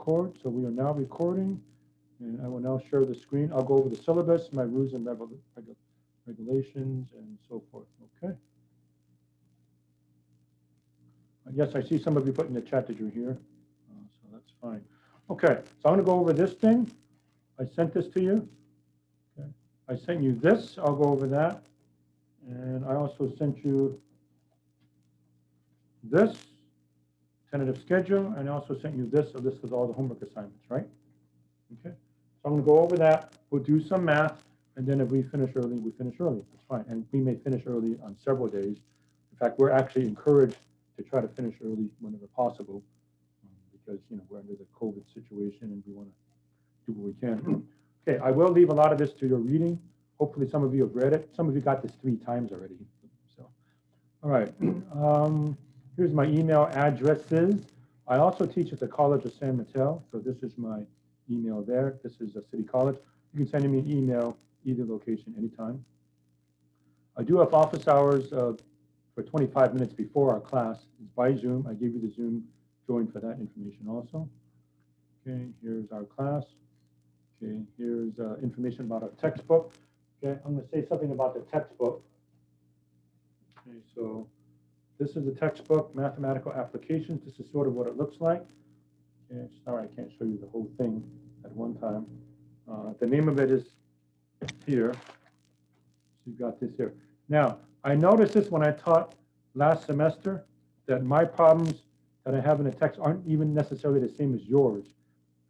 record. So we are now recording, and I will now share the screen. I'll go over the syllabus, my rules and regulations, and so forth. Okay. Yes, I see some of you put in the chat that you're here, so that's fine. Okay, so I'm going to go over this thing. I sent this to you. Okay. I sent you this. I'll go over that. And I also sent you this tentative schedule, and I also sent you this. So this is all the homework assignments, right? Okay. So I'm going to go over that. We'll do some math, and then if we finish early, we finish early. That's fine. And we may finish early on several days. In fact, we're actually encouraged to try to finish early whenever possible, because we're under the COVID situation and we want to do what we can. Okay, I will leave a lot of this to your reading. Hopefully, some of you have read it. Some of you got this 3 times already. So, all right. Here's my email addresses. I also teach at the College of San Mateo, so this is my email there. This is a City College. You can send me an email either location anytime. I do have office hours for 25 minutes before our class. It's by Zoom. I gave you the Zoom join for that information also. Okay, here's our class. Okay, here's information about our textbook. Okay, I'm going to say something about the textbook. Okay, so this is the textbook, Mathematical Applications. This is sort of what it looks like. Okay, sorry, I can't show you the whole thing at one time. The name of it is here. So you've got this here. Now, I noticed this when I taught last semester, that my problems that I have in the text aren't even necessarily the same as yours.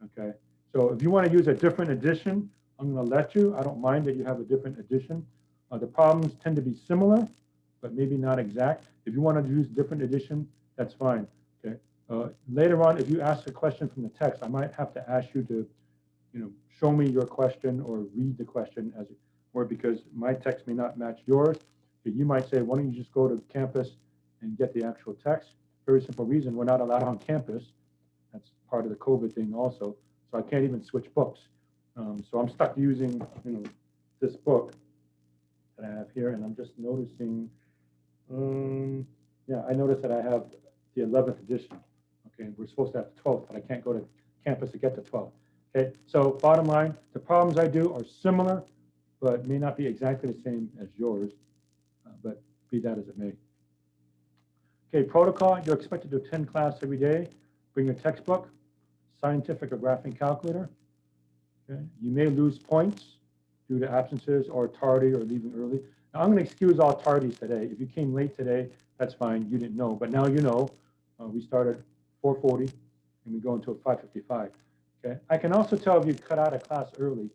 Okay, so if you want to use a different edition, I'm going to let you. I don't mind that you have a different edition. The problems tend to be similar, but maybe not exact. If you want to use different edition, that's fine. Okay. Later on, if you ask a question from the text, I might have to ask you to, show me your question or read the question as it were, because my text may not match yours. So you might say, why don't you just go to campus and get the actual text? Very simple reason, we're not allowed on campus. That's part of the COVID thing also. So I can't even switch books. So I'm stuck using, this book that I have here, and I'm just noticing, yeah, I noticed that I have the 11th edition. Okay, we're supposed to have the 12th, but I can't go to campus to get the 12th. Okay, so bottom line, the problems I do are similar, but may not be exactly the same as yours, but be that as it may. Okay, protocol, you're expected to attend class every day. Bring your textbook, scientific or graphing calculator. Okay. You may lose points due to absences or tardy or leaving early. Now, I'm going to excuse all tardies today. If you came late today, that's fine. You didn't know. But now you know. We start at 4:40 and we go until 5:55. Okay. I can also tell if you cut out of class early.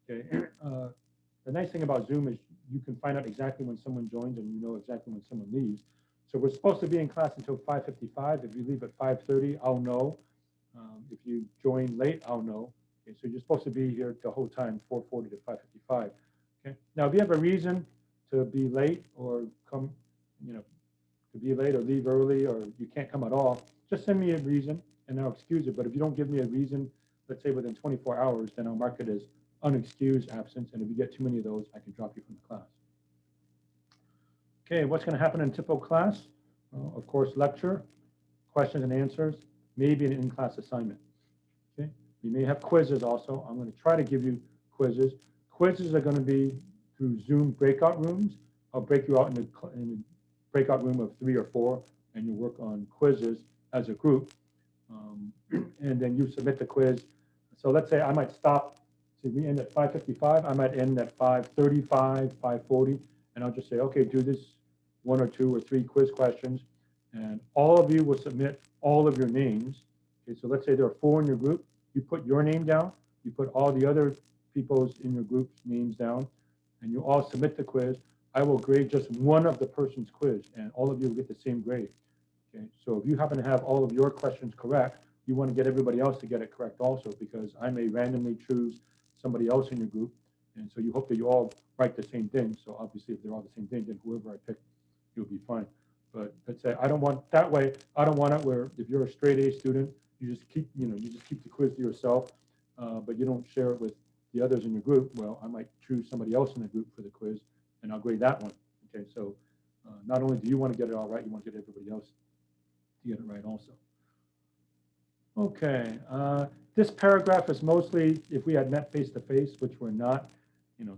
Okay. The nice thing about Zoom is you can find out exactly when someone joins and you know exactly when someone leaves. So we're supposed to be in class until 5:55. If you leave at 5:30, I'll know. If you join late, I'll know. Okay, so you're supposed to be here the whole time, 4:40 to 5:55. Okay. Now, if you have a reason to be late or come, to be late or leave early, or you can't come at all, just send me a reason and I'll excuse it. But if you don't give me a reason, let's say within 24 hours, then I'll mark it as unexcused absence. And if you get too many of those, I can drop you from the class. Okay, what's going to happen in a typical class? Of course, lecture, questions and answers, maybe an in-class assignment. Okay, we may have quizzes also. I'm going to try to give you quizzes. Quizzes are going to be through Zoom breakout rooms. I'll break you out in a breakout room of 3 or 4, and you work on quizzes as a group. And then you submit the quiz. So let's say I might stop. So we end at 5:55. I might end at 5:35, 5:40, and I'll just say, okay, do this 1 or 2 or 3 quiz questions, and all of you will submit all of your names. Okay, so let's say there are 4 in your group. You put your name down. You put all the other people's in your group's names down, and you all submit the quiz. I will grade just one of the person's quiz, and all of you will get the same grade. Okay, so if you happen to have all of your questions correct, you want to get everybody else to get it correct also, because I may randomly choose somebody else in your group, and so you hope that you all write the same thing. So obviously, if they're all the same thing, then whoever I pick, you'll be fine. But let's say I don't want that way. I don't want it where if you're a straight A student, you just keep the quiz to yourself, but you don't share it with the others in your group. Well, I might choose somebody else in the group for the quiz, and I'll grade that one. Okay, so not only do you want to get it all right, you want to get everybody else to get it right also. Okay, this paragraph is mostly if we had met face-to-face, which we're not,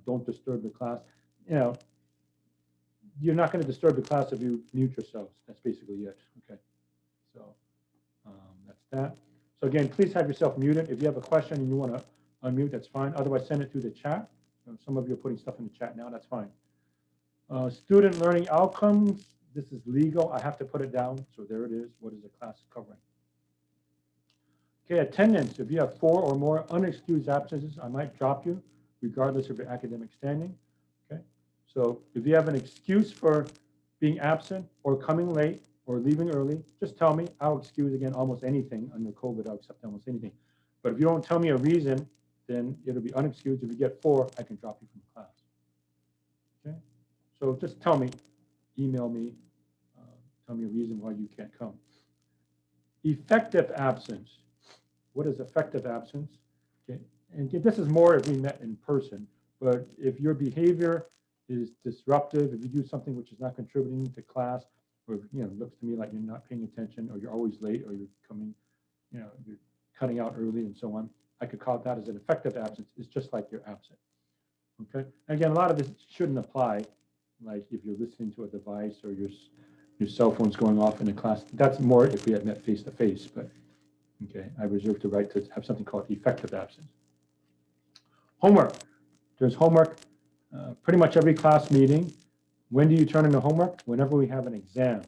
don't disturb the class. You're not going to disturb the class if you mute yourselves. That's basically it. Okay, so that's that. So again, please have yourself muted. If you have a question and you want to unmute, that's fine. Otherwise, send it through the chat. Some of you are putting stuff in the chat now. That's fine. Student learning outcomes. This is legal. I have to put it down. So there it is. What is the class covering? Okay, attendance. If you have 4 or more unexcused absences, I might drop you, regardless of your academic standing. Okay, so if you have an excuse for being absent or coming late or leaving early, just tell me. I'll excuse again almost anything under COVID. I'll accept almost anything. But if you don't tell me a reason, then it'll be unexcused. If you get 4, I can drop you from class. Okay, so just tell me, email me, tell me a reason why you can't come. Effective absence. What is effective absence? Okay, and this is more if we met in person, but if your behavior is disruptive, if you do something which is not contributing to class, or looks to me like you're not paying attention, or you're always late, or you're coming, you're cutting out early and so on, I could call that as an effective absence. It's just like you're absent. Okay, and again, a lot of this shouldn't apply, like if you're listening to a device or your cell phone's going off in a class. That's more if we had met face to face, but okay, I reserve the right to have something called effective absence. Homework. There's homework pretty much every class meeting. When do you turn in the homework? Whenever we have an exam.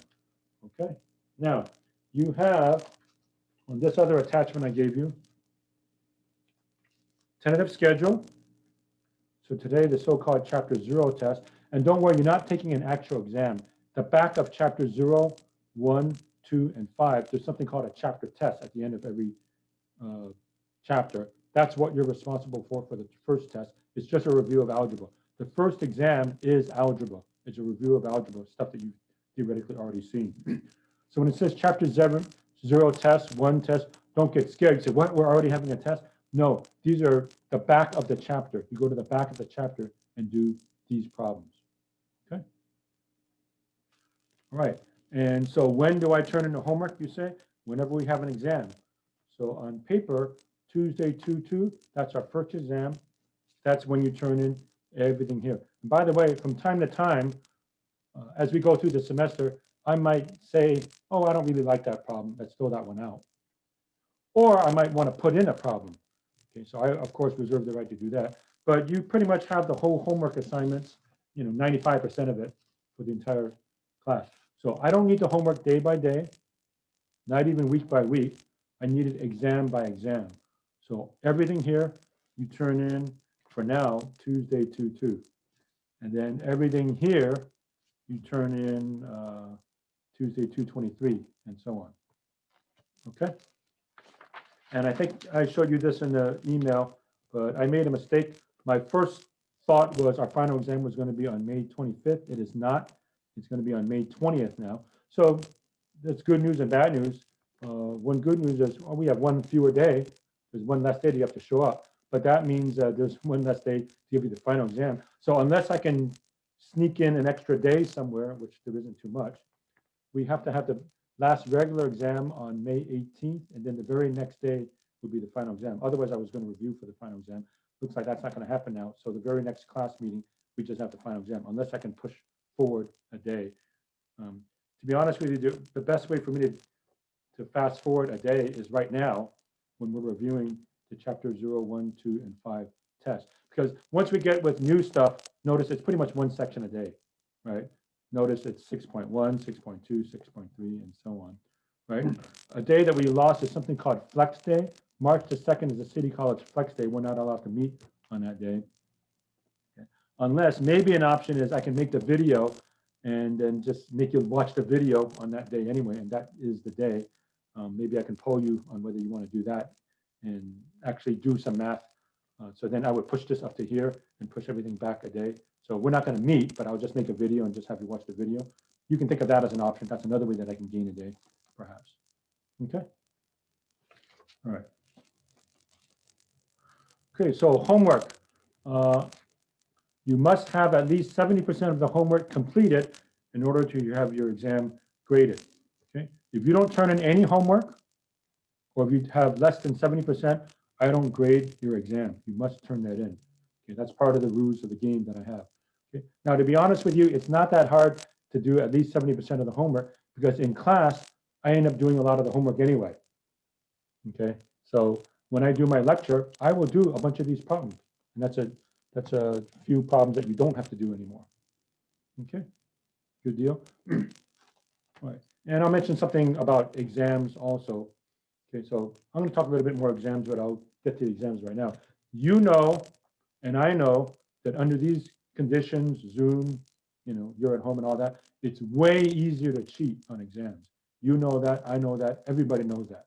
Okay. Now, you have, on this other attachment I gave you, tentative schedule. So today, the so-called Chapter 0 test. And don't worry, you're not taking an actual exam. The back of Chapter 0, 1, 2, and 5, there's something called a chapter test at the end of every chapter. That's what you're responsible for the first test. It's just a review of algebra. The first exam is algebra. It's a review of algebra, stuff that you've theoretically already seen. So when it says Chapter 0 test, 1 test, don't get scared. You say, what, we're already having a test? No, these are the back of the chapter. You go to the back of the chapter and do these problems. Okay? All right. And so when do I turn in the homework, you say? Whenever we have an exam. So on paper, Tuesday, 2-2, that's our first exam. That's when you turn in everything here. And by the way, from time to time, as we go through the semester, I might say, oh, I don't really like that problem. Let's throw that one out. Or I might want to put in a problem. Okay, so I, of course, reserve the right to do that. But you pretty much have the whole homework assignments, 95% of it for the entire class. So I don't need the homework day by day, not even week by week. I need it exam by exam. So everything here, you turn in, for now, Tuesday, 2-2. And then everything here, you turn in Tuesday, 2-23, and so on. Okay? And I think I showed you this in the email, but I made a mistake. My first thought was our final exam was going to be on May 25th. It is not. It's going to be on May 20th now. So that's good news and bad news. One good news is we have one fewer day. There's one less day that you have to show up. But that means there's one less day to give you the final exam. So unless I can sneak in an extra day somewhere, which there isn't too much, we have to have the last regular exam on May 18th, and then the very next day would be the final exam. Otherwise, I was going to review for the final exam. Looks like that's not going to happen now. So the very next class meeting, we just have the final exam, unless I can push forward a day. To be honest with you, the best way for me to fast forward a day is right now when we're reviewing the Chapter 0, 1, 2, and 5 tests. Because once we get with new stuff, notice it's pretty much one section a day, right? Notice it's 6.1, 6.2, 6.3, and so on, right? A day that we lost is something called Flex Day. March the 2nd is a City College Flex Day. We're not allowed to meet on that day. Okay. Unless maybe an option is I can make the video and then just make you watch the video on that day anyway, and that is the day. Maybe I can poll you on whether you want to do that and actually do some math. So then I would push this up to here and push everything back a day. So we're not going to meet, but I'll just make a video and just have you watch the video. You can think of that as an option. That's another way that I can gain a day, perhaps. Okay. All right. Okay, so homework. You must have at least 70% of the homework completed in order to have your exam graded. Okay. If you don't turn in any homework, or if you have less than 70%, I don't grade your exam. You must turn that in. Okay, that's part of the rules of the game that I have. Okay. Now, to be honest with you, it's not that hard to do at least 70% of the homework because in class, I end up doing a lot of the homework anyway. Okay, so when I do my lecture, I will do a bunch of these problems, and that's a few problems that you don't have to do anymore. Okay, good deal. All right, and I'll mention something about exams also. Okay, so I'm going to talk a little bit more exams, but I'll get to the exams right now. You know, and I know that under these conditions, Zoom, you're at home and all that, it's way easier to cheat on exams. You know that, I know that, everybody knows that.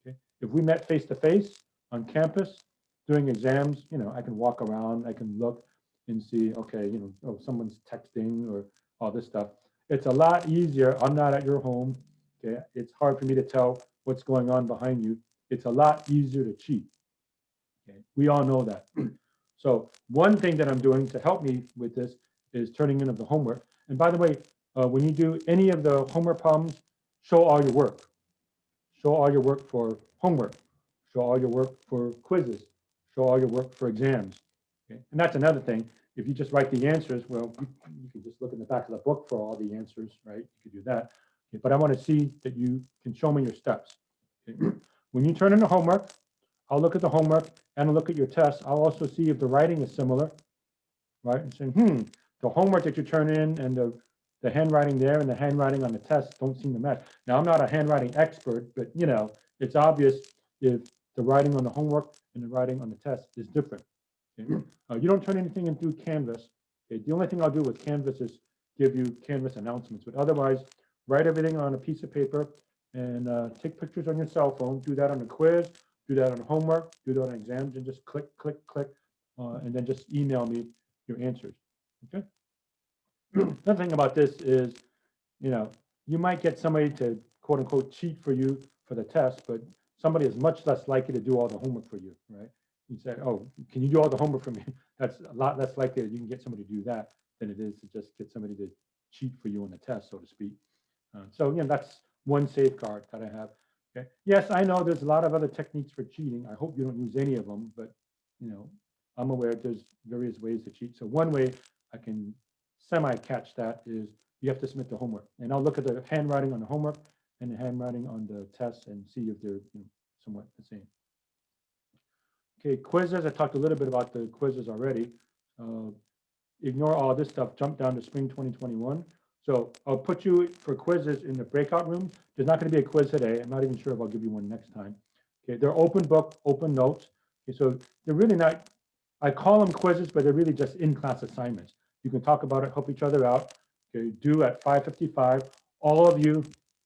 Okay, if we met face to face on campus during exams, I can walk around, I can look and see, okay, oh, someone's texting or all this stuff. It's a lot easier. I'm not at your home. Okay, it's hard for me to tell what's going on behind you. It's a lot easier to cheat. Okay, we all know that. So one thing that I'm doing to help me with this is turning in of the homework. And by the way, when you do any of the homework problems, show all your work. Show all your work for homework. Show all your work for quizzes. Show all your work for exams. Okay? And that's another thing. If you just write the answers, well, you can just look in the back of the book for all the answers, right? You could do that. Okay? But I want to see that you can show me your steps. Okay? When you turn in the homework, I'll look at the homework and I'll look at your tests. I'll also see if the writing is similar, right? And saying, the homework that you turn in and the handwriting there and the handwriting on the test don't seem to match. Now, I'm not a handwriting expert, but it's obvious if the writing on the homework and the writing on the test is different. Okay? You don't turn anything in through Canvas. Okay? The only thing I'll do with Canvas is give you Canvas announcements, but otherwise, write everything on a piece of paper and take pictures on your cell phone. Do that on a quiz, do that on homework, do that on exams, and just click, click, click, and then just email me your answers. Okay. Another thing about this is, you might get somebody to quote unquote cheat for you for the test, but somebody is much less likely to do all the homework for you, right? You say, oh, can you do all the homework for me? That's a lot less likely that you can get somebody to do that than it is to just get somebody to cheat for you on the test, so to speak. So, that's one safeguard that I have. Okay. Yes, I know there's a lot of other techniques for cheating. I hope you don't use any of them, but, I'm aware there's various ways to cheat. So one way I can semi-catch that is you have to submit the homework. And I'll look at the handwriting on the homework and the handwriting on the tests and see if they're somewhat the same. Okay, quizzes. I talked a little bit about the quizzes already. Ignore all this stuff. Jump down to spring 2021. So I'll put you for quizzes in the breakout room. There's not going to be a quiz today. I'm not even sure if I'll give you one next time. Okay, they're open book, open notes. Okay, so they're really not, I call them quizzes, but they're really just in-class assignments. You can talk about it, help each other out. Okay, due at 5:55. All of you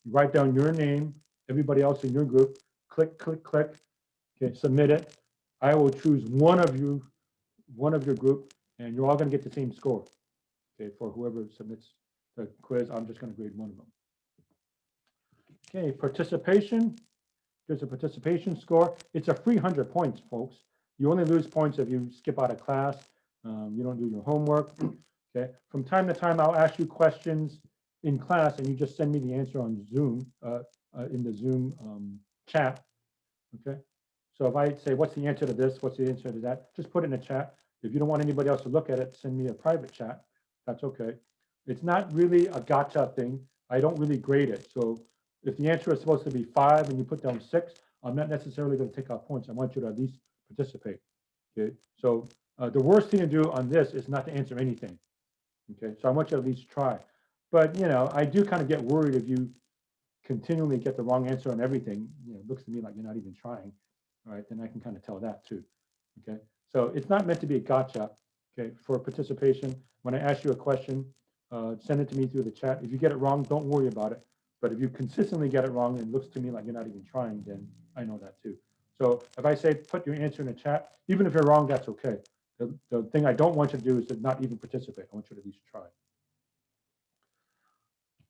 write down your name, everybody else in your group, click, click, click. Okay, submit it. I will choose one of your group, and you're all going to get the same score. Okay, for whoever submits the quiz, I'm just going to grade one of them. Okay, participation. There's a participation score. It's a free 100 points, folks. You only lose points if you skip out of class, you don't do your homework. Okay. From time to time, I'll ask you questions in class, and you just send me the answer on Zoom, in the Zoom chat. Okay. So if I say, what's the answer to this? What's the answer to that? Just put it in the chat. If you don't want anybody else to look at it, send me a private chat. That's okay. It's not really a gotcha thing. I don't really grade it. So if the answer is supposed to be 5 and you put down 6, I'm not necessarily going to take out points. I want you to at least participate. Okay. So the worst thing to do on this is not to answer anything. Okay. So I want you to at least try. But, I do kind of get worried if you continually get the wrong answer on everything. It looks to me like you're not even trying. All right. Then I can kind of tell that too. Okay. So it's not meant to be a gotcha. Okay. For participation, when I ask you a question, send it to me through the chat. If you get it wrong, don't worry about it. But if you consistently get it wrong and it looks to me like you're not even trying, then I know that too. So if I say, put your answer in the chat, even if you're wrong, that's okay. The thing I don't want you to do is to not even participate. I want you to at least try.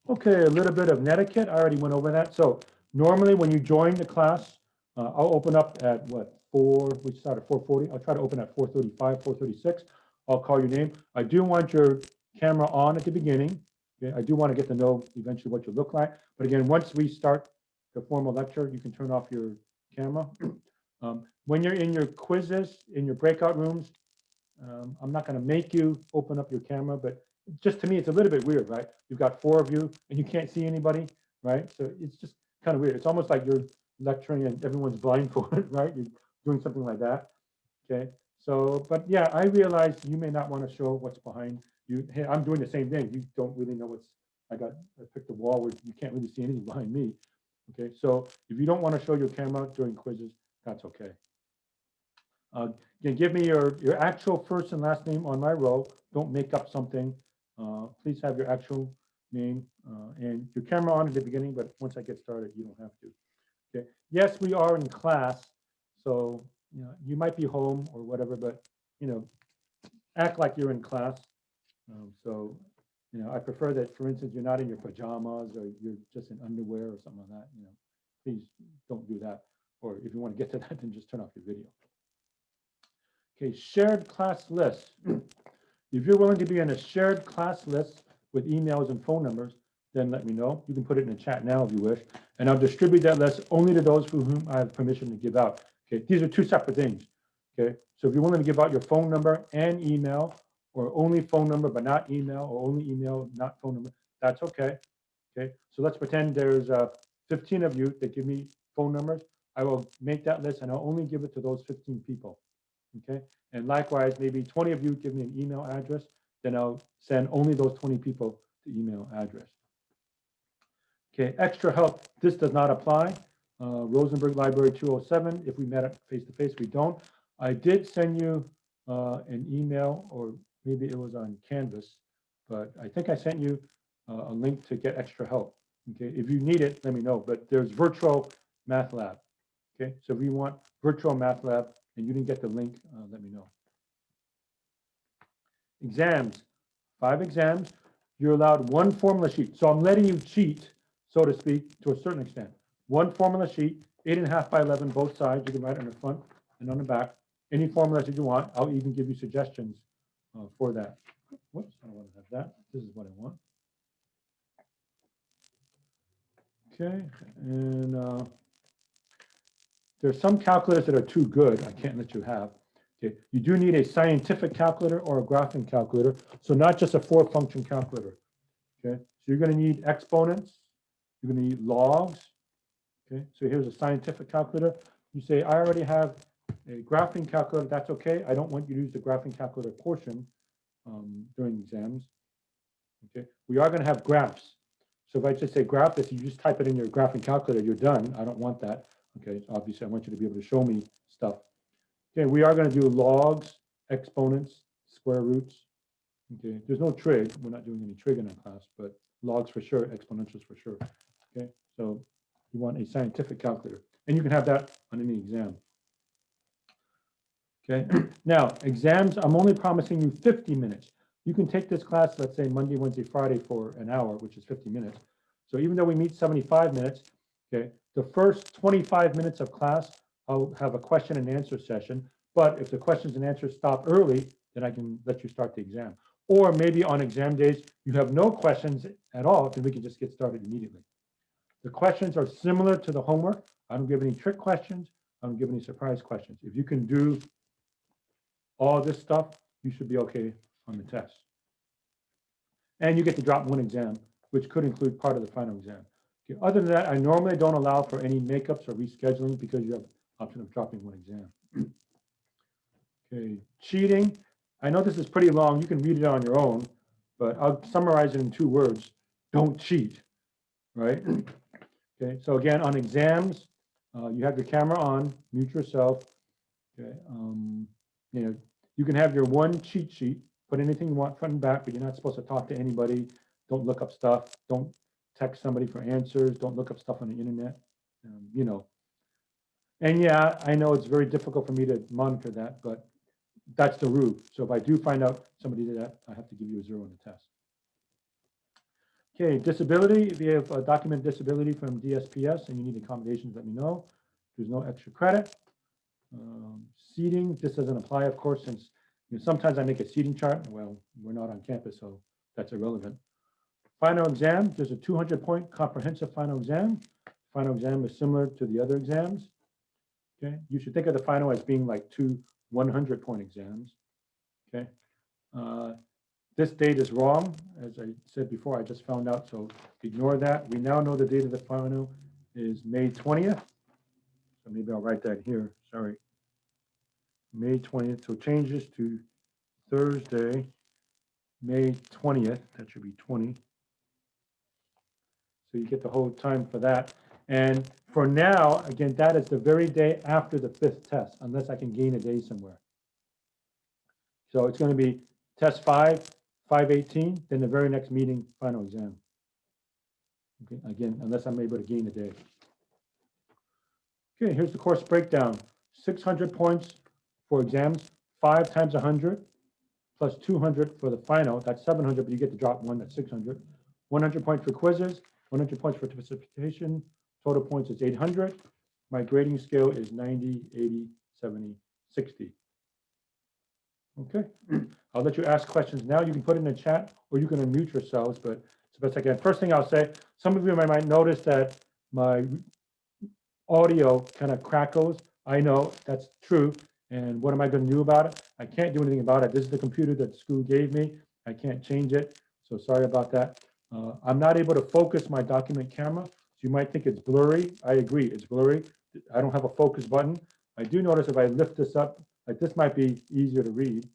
Okay, a little bit of netiquette. I already went over that. So normally when you join the class, I'll open up at what, 4, we start at 4:40. I'll try to open at 4:35, 4:36. I'll call your name. I do want your camera on at the beginning. Okay, I do want to get to know eventually what you look like. But again, once we start the formal lecture, you can turn off your camera. When you're in your quizzes, in your breakout rooms, I'm not going to make you open up your camera, but just to me, it's a little bit weird, right? You've got 4 of you and you can't see anybody, right? So it's just kind of weird. It's almost like you're lecturing and everyone's blindfolded, right? You're doing something like that, okay? So, but yeah, I realize you may not want to show what's behind you. Hey, I'm doing the same thing. You don't really know what's, I picked a wall where you can't really see anything behind me, okay? So if you don't want to show your camera during quizzes, that's okay. Give me your actual first and last name on my row. Don't make up something. Please have your actual name and your camera on at the beginning, but once I get started, you don't have to. Okay. Yes, we are in class, so you might be home or whatever, but act like you're in class. So I prefer that, for instance, you're not in your pajamas or you're just in underwear or something like that. Please don't do that. Or if you want to get to that, then just turn off your video. Okay, shared class list. If you're willing to be in a shared class list with emails and phone numbers, then let me know. You can put it in the chat now if you wish, and I'll distribute that list only to those for whom I have permission to give out. Okay, these are 2 separate things. Okay, so if you're willing to give out your phone number and email, or only phone number but not email, or only email not phone number, that's okay. Okay, so let's pretend there's 15 of you that give me phone numbers. I will make that list and I'll only give it to those 15 people. Okay, and likewise, maybe 20 of you give me an email address, then I'll send only those 20 people the email address. Okay, extra help, this does not apply. Rosenberg Library 207, if we met up face-to-face, we don't. I did send you an email, or maybe it was on Canvas, but I think I sent you a link to get extra help. Okay, if you need it, let me know, but there's Virtual Math Lab. Okay, so if you want Virtual Math Lab and you didn't get the link, let me know. Exams, 5 exams. You're allowed 1 formula sheet. So I'm letting you cheat, so to speak, to a certain extent. 1 formula sheet, 8.5 by 11, both sides. You can write on the front and on the back. Any formulas that you want. I'll even give you suggestions for that. Whoops, I don't want to have that. This is what I want. Okay, and there's some calculators that are too good. I can't let you have. Okay, you do need a scientific calculator or a graphing calculator. So not just a 4-function calculator. Okay, so you're going to need exponents. You're going to need logs. Okay, so here's a scientific calculator. You say, I already have a graphing calculator. That's okay. I don't want you to use the graphing calculator portion during exams. Okay, we are going to have graphs. So if I just say graph this, you just type it in your graphing calculator, you're done. I don't want that. Okay, so obviously I want you to be able to show me stuff. Okay, we are going to do logs, exponents, square roots. Okay, there's no trig. We're not doing any trig in our class, but logs for sure, exponentials for sure. Okay, so you want a scientific calculator, and you can have that on any exam. Okay, now exams, I'm only promising you 50 minutes. You can take this class, let's say Monday, Wednesday, Friday for an hour, which is 50 minutes. So even though we meet 75 minutes, okay, the first 25 minutes of class, I'll have a question and answer session. But if the questions and answers stop early, then I can let you start the exam. Or maybe on exam days, you have no questions at all, then we can just get started immediately. The questions are similar to the homework. I don't give any trick questions. I don't give any surprise questions. If you can do all this stuff, you should be okay on the test. And you get to drop 1 exam, which could include part of the final exam. Okay, other than that, I normally don't allow for any makeups or rescheduling because you have option of dropping 1 exam. Okay, cheating. I know this is pretty long. You can read it on your own, but I'll summarize it in 2 words. Don't cheat, right? Okay, so again, on exams, you have your camera on, mute yourself. Okay, you can have your 1 cheat sheet, put anything you want front and back, but you're not supposed to talk to anybody. Don't look up stuff. Don't text somebody for answers. Don't look up stuff on the internet. And yeah, I know it's very difficult for me to monitor that, but that's the rule. So if I do find out somebody did that, I have to give you a 0 on the test. Okay, disability. If you have a document disability from DSPS and you need accommodations, let me know. There's no extra credit. Seating, this doesn't apply, of course, since sometimes I make a seating chart. Well, we're not on campus, so that's irrelevant. Final exam, there's a 200-point comprehensive final exam. Final exam is similar to the other exams. Okay, you should think of the final as being like 2 100-point exams. Okay, this date is wrong, as I said before. I just found out, so ignore that. We now know the date of the final is May 20th. So maybe I'll write that here. Sorry, May 20th. So change this to Thursday, May 20th. That should be 20. So you get the whole time for that. And for now, again, that is the very day after the 5th test, unless I can gain a day somewhere. So it's going to be test 5, 5/18, then the very next meeting, final exam. Okay, again, unless I'm able to gain a day. Okay, here's the course breakdown. 600 points for exams, 5 times 100, plus 200 for the final. That's 700, but you get to drop 1, that's 600. 100 points for quizzes, 100 points for participation. Total points is 800. My grading scale is 90, 80, 70, 60. Okay, I'll let you ask questions now. You can put it in the chat or you can unmute yourselves, but it's the best I can. First thing I'll say, some of you might notice that my audio kind of crackles. I know that's true. And what am I going to do about it? I can't do anything about it. This is the computer that school gave me. I can't change it. So sorry about that. I'm not able to focus my document camera. So you might think it's blurry. I agree, it's blurry. I don't have a focus button. I do notice if I lift this up, like this might be easier to read.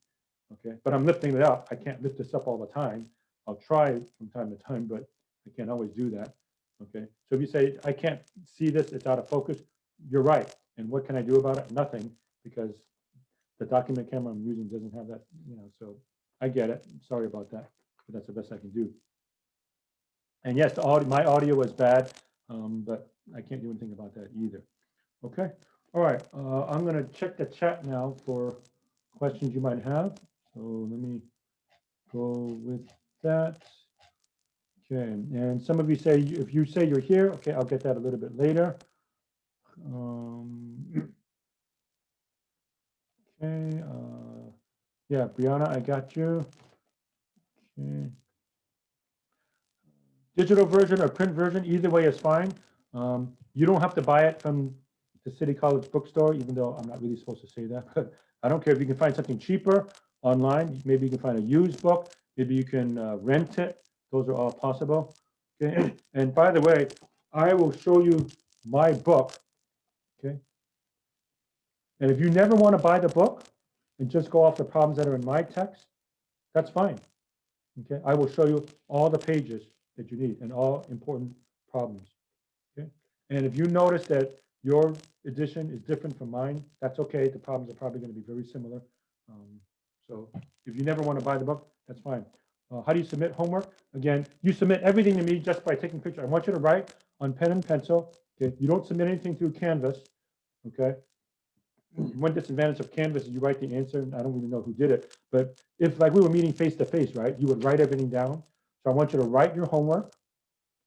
Okay, but I'm lifting it up. I can't lift this up all the time. I'll try from time to time, but I can't always do that. Okay, so if you say, I can't see this, it's out of focus, you're right. And what can I do about it? Nothing, because the document camera I'm using doesn't have that, so I get it. Sorry about that, but that's the best I can do. And yes, the audio, my audio was bad, but I can't do anything about that either. Okay, all right, I'm gonna check the chat now for questions you might have. So let me go with that. Okay, and some of you say, if you say you're here, okay, I'll get that a little bit later. Okay, yeah, Brianna, I got you. Okay. Digital version or print version, either way is fine. You don't have to buy it from the City College bookstore, even though I'm not really supposed to say that, but I don't care if you can find something cheaper online. Maybe you can find a used book. Maybe you can rent it. Those are all possible. Okay. And by the way, I will show you my book. Okay. And if you never want to buy the book and just go off the problems that are in my text, that's fine. Okay. I will show you all the pages that you need and all important problems. Okay. And if you notice that your edition is different from mine, that's okay. The problems are probably going to be very similar. So if you never want to buy the book, that's fine. How do you submit homework? Again, you submit everything to me just by taking pictures. I want you to write on pen and pencil. Okay, you don't submit anything through Canvas. Okay. One disadvantage of Canvas is you write the answer, and I don't really know who did it. But if like we were meeting face to face, right, you would write everything down. So I want you to write your homework.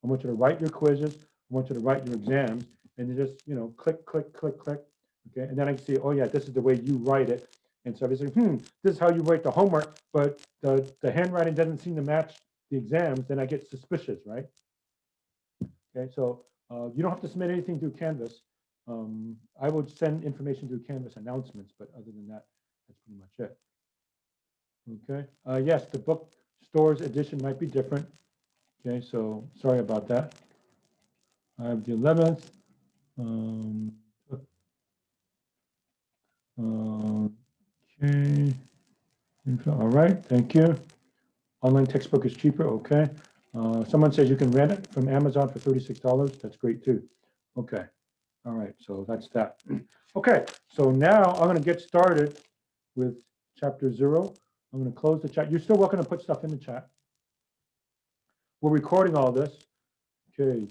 I want you to write your quizzes. I want you to write your exams, and you just click, click, click, click. Okay, and then I can see, oh yeah, this is the way you write it. And so if you say, this is how you write the homework, but the handwriting doesn't seem to match the exams, then I get suspicious, right? Okay, so you don't have to submit anything through Canvas. I would send information through Canvas announcements, but other than that, that's pretty much it. Okay, yes, the bookstore's edition might be different. Okay, so sorry about that. I have the 11th. Okay. All right, thank you. Online textbook is cheaper, okay. Someone says you can rent it from Amazon for $36. That's great too. Okay, all right, so that's that. Okay, so now I'm gonna get started with chapter 0. I'm gonna close the chat. You're still welcome to put stuff in the chat. We're recording all this. Okay,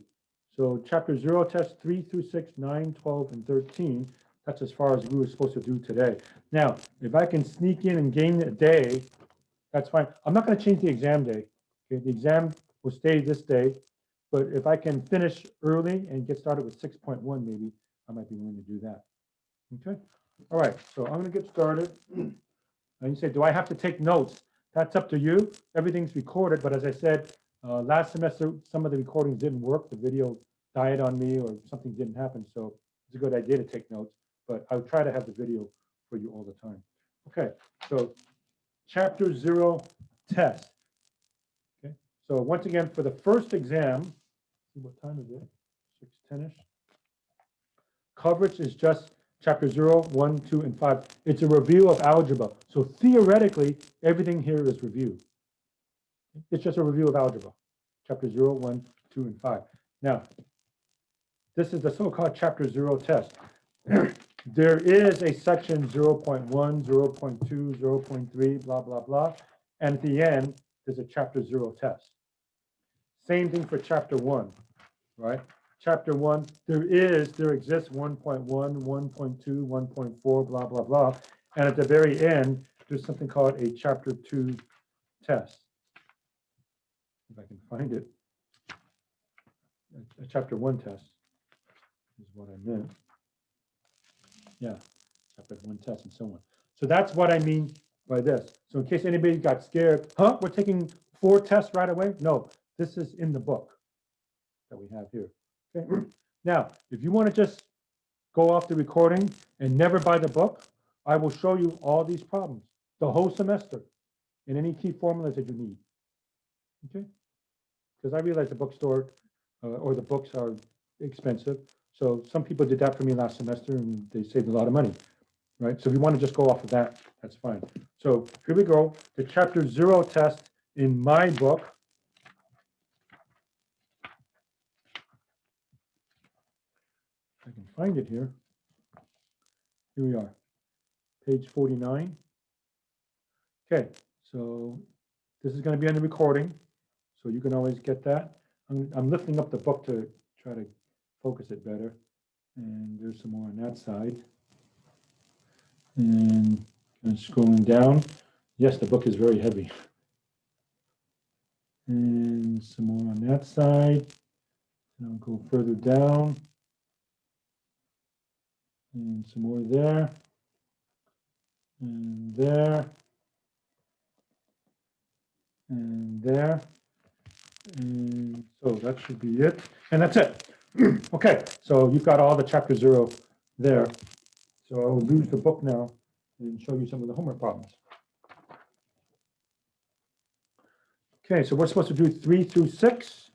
so chapter 0, tests 3 through 6, 9, 12, and 13. That's as far as we were supposed to do today. Now, if I can sneak in and gain a day, that's fine. I'm not going to change the exam day. Okay, the exam will stay this day, but if I can finish early and get started with 6.1, maybe I might be willing to do that. Okay, all right, so I'm going to get started. And you say, do I have to take notes? That's up to you. Everything's recorded, but as I said, last semester, some of the recordings didn't work. The video died on me or something didn't happen, so it's a good idea to take notes. but I'll try to have the video for you all the time. Okay, so chapter 0 test. Okay, so once again, for the first exam, see what time is it? 6:10ish. Coverage is just chapter 0, 1, 2, and 5. It's a review of algebra. So theoretically, everything here is review. It's just a review of algebra. Chapter 0, 1, 2, and 5. Now, this is the so-called chapter 0 test. There is a section 0.1, 0.2, 0.3, blah, blah, blah. And at the end, there's a chapter 0 test. Same thing for chapter 1, right? Chapter 1, there exists 1.1, 1.2, 1.4, blah, blah, blah. And at the very end, there's something called a chapter 2 test. If I can find it. A chapter 1 test is what I meant. Yeah, chapter 1 test and so on. So that's what I mean by this. So in case anybody got scared, huh, we're taking 4 tests right away? No, this is in the book that we have here. Okay. Now, if you want to just go off the recording and never buy the book, I will show you all these problems the whole semester in any key formulas that you need. Okay? Because I realize the bookstore or the books are expensive. So some people did that for me last semester and they saved a lot of money, right? So if you want to just go off of that, that's fine. So here we go, the chapter 0 test in my book. I can find it here. Here we are, page 49. Okay, so this is going to be on the recording, so you can always get that. I'm lifting up the book to try to focus it better. And there's some more on that side. And scrolling down. Yes, the book is very heavy. And some more on that side. And I'll go further down. And some more there. And there. And there. And so that should be it. And that's it. Okay, so you've got all the chapter 0 there. So I'll lose the book now and show you some of the homework problems. Okay, so we're supposed to do 3 through 6.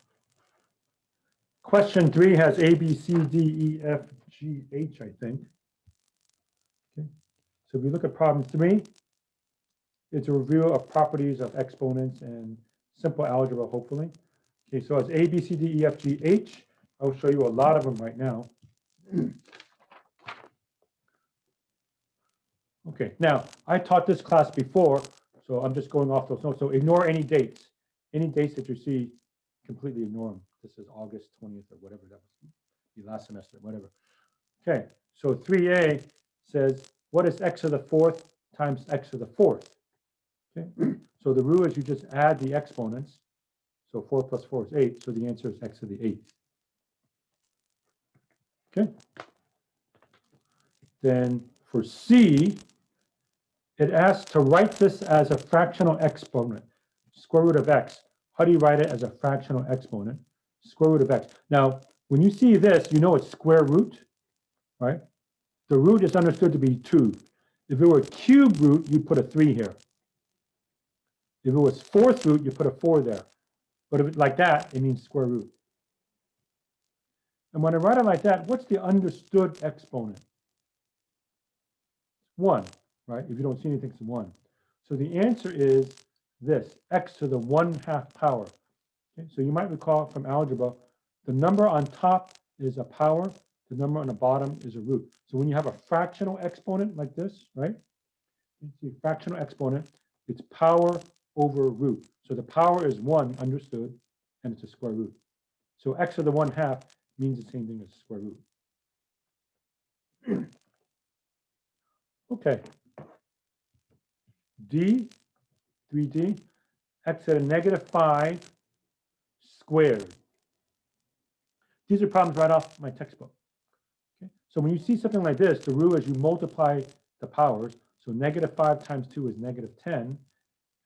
Question 3 has A, B, C, D, E, F, G, H, I think. Okay, so if we look at problem 3, it's a review of properties of exponents and simple algebra, hopefully. Okay, so it's A, B, C, D, E, F, G, H. I'll show you a lot of them right now. Okay, now I taught this class before, so I'm just going off those notes. So ignore any dates. Any dates that you see, completely ignore them. This is August 20th or whatever that was, the last semester, whatever. Okay, so 3a says, what is x to the 4th times x to the 4th? Okay, so the rule is you just add the exponents. So 4 plus 4 is 8, so the answer is x to the 8th. Okay. Then for C, it asks to write this as a fractional exponent, square root of x. How do you write it as a fractional exponent? Square root of x. Now, when you see this, you know it's square root, right? The root is understood to be 2. If it were cube root, you'd put a 3 here. If it was 4th root, you put a 4 there. But if it's like that, it means square root. And when I write it like that, what's the understood exponent? 1, right? If you don't see anything, it's 1. So the answer is this, x to the 1/2 power. Okay, so you might recall from algebra, the number on top is a power, the number on the bottom is a root. So when you have a fractional exponent like this, right? You see fractional exponent, it's power over root. So the power is 1, understood, and it's a square root. So x to the 1/2 means the same thing as square root. Okay. D, 3D, x to the -5 squared. These are problems right off my textbook. Okay. So when you see something like this, the rule is you multiply the powers. So -5 times 2 is -10,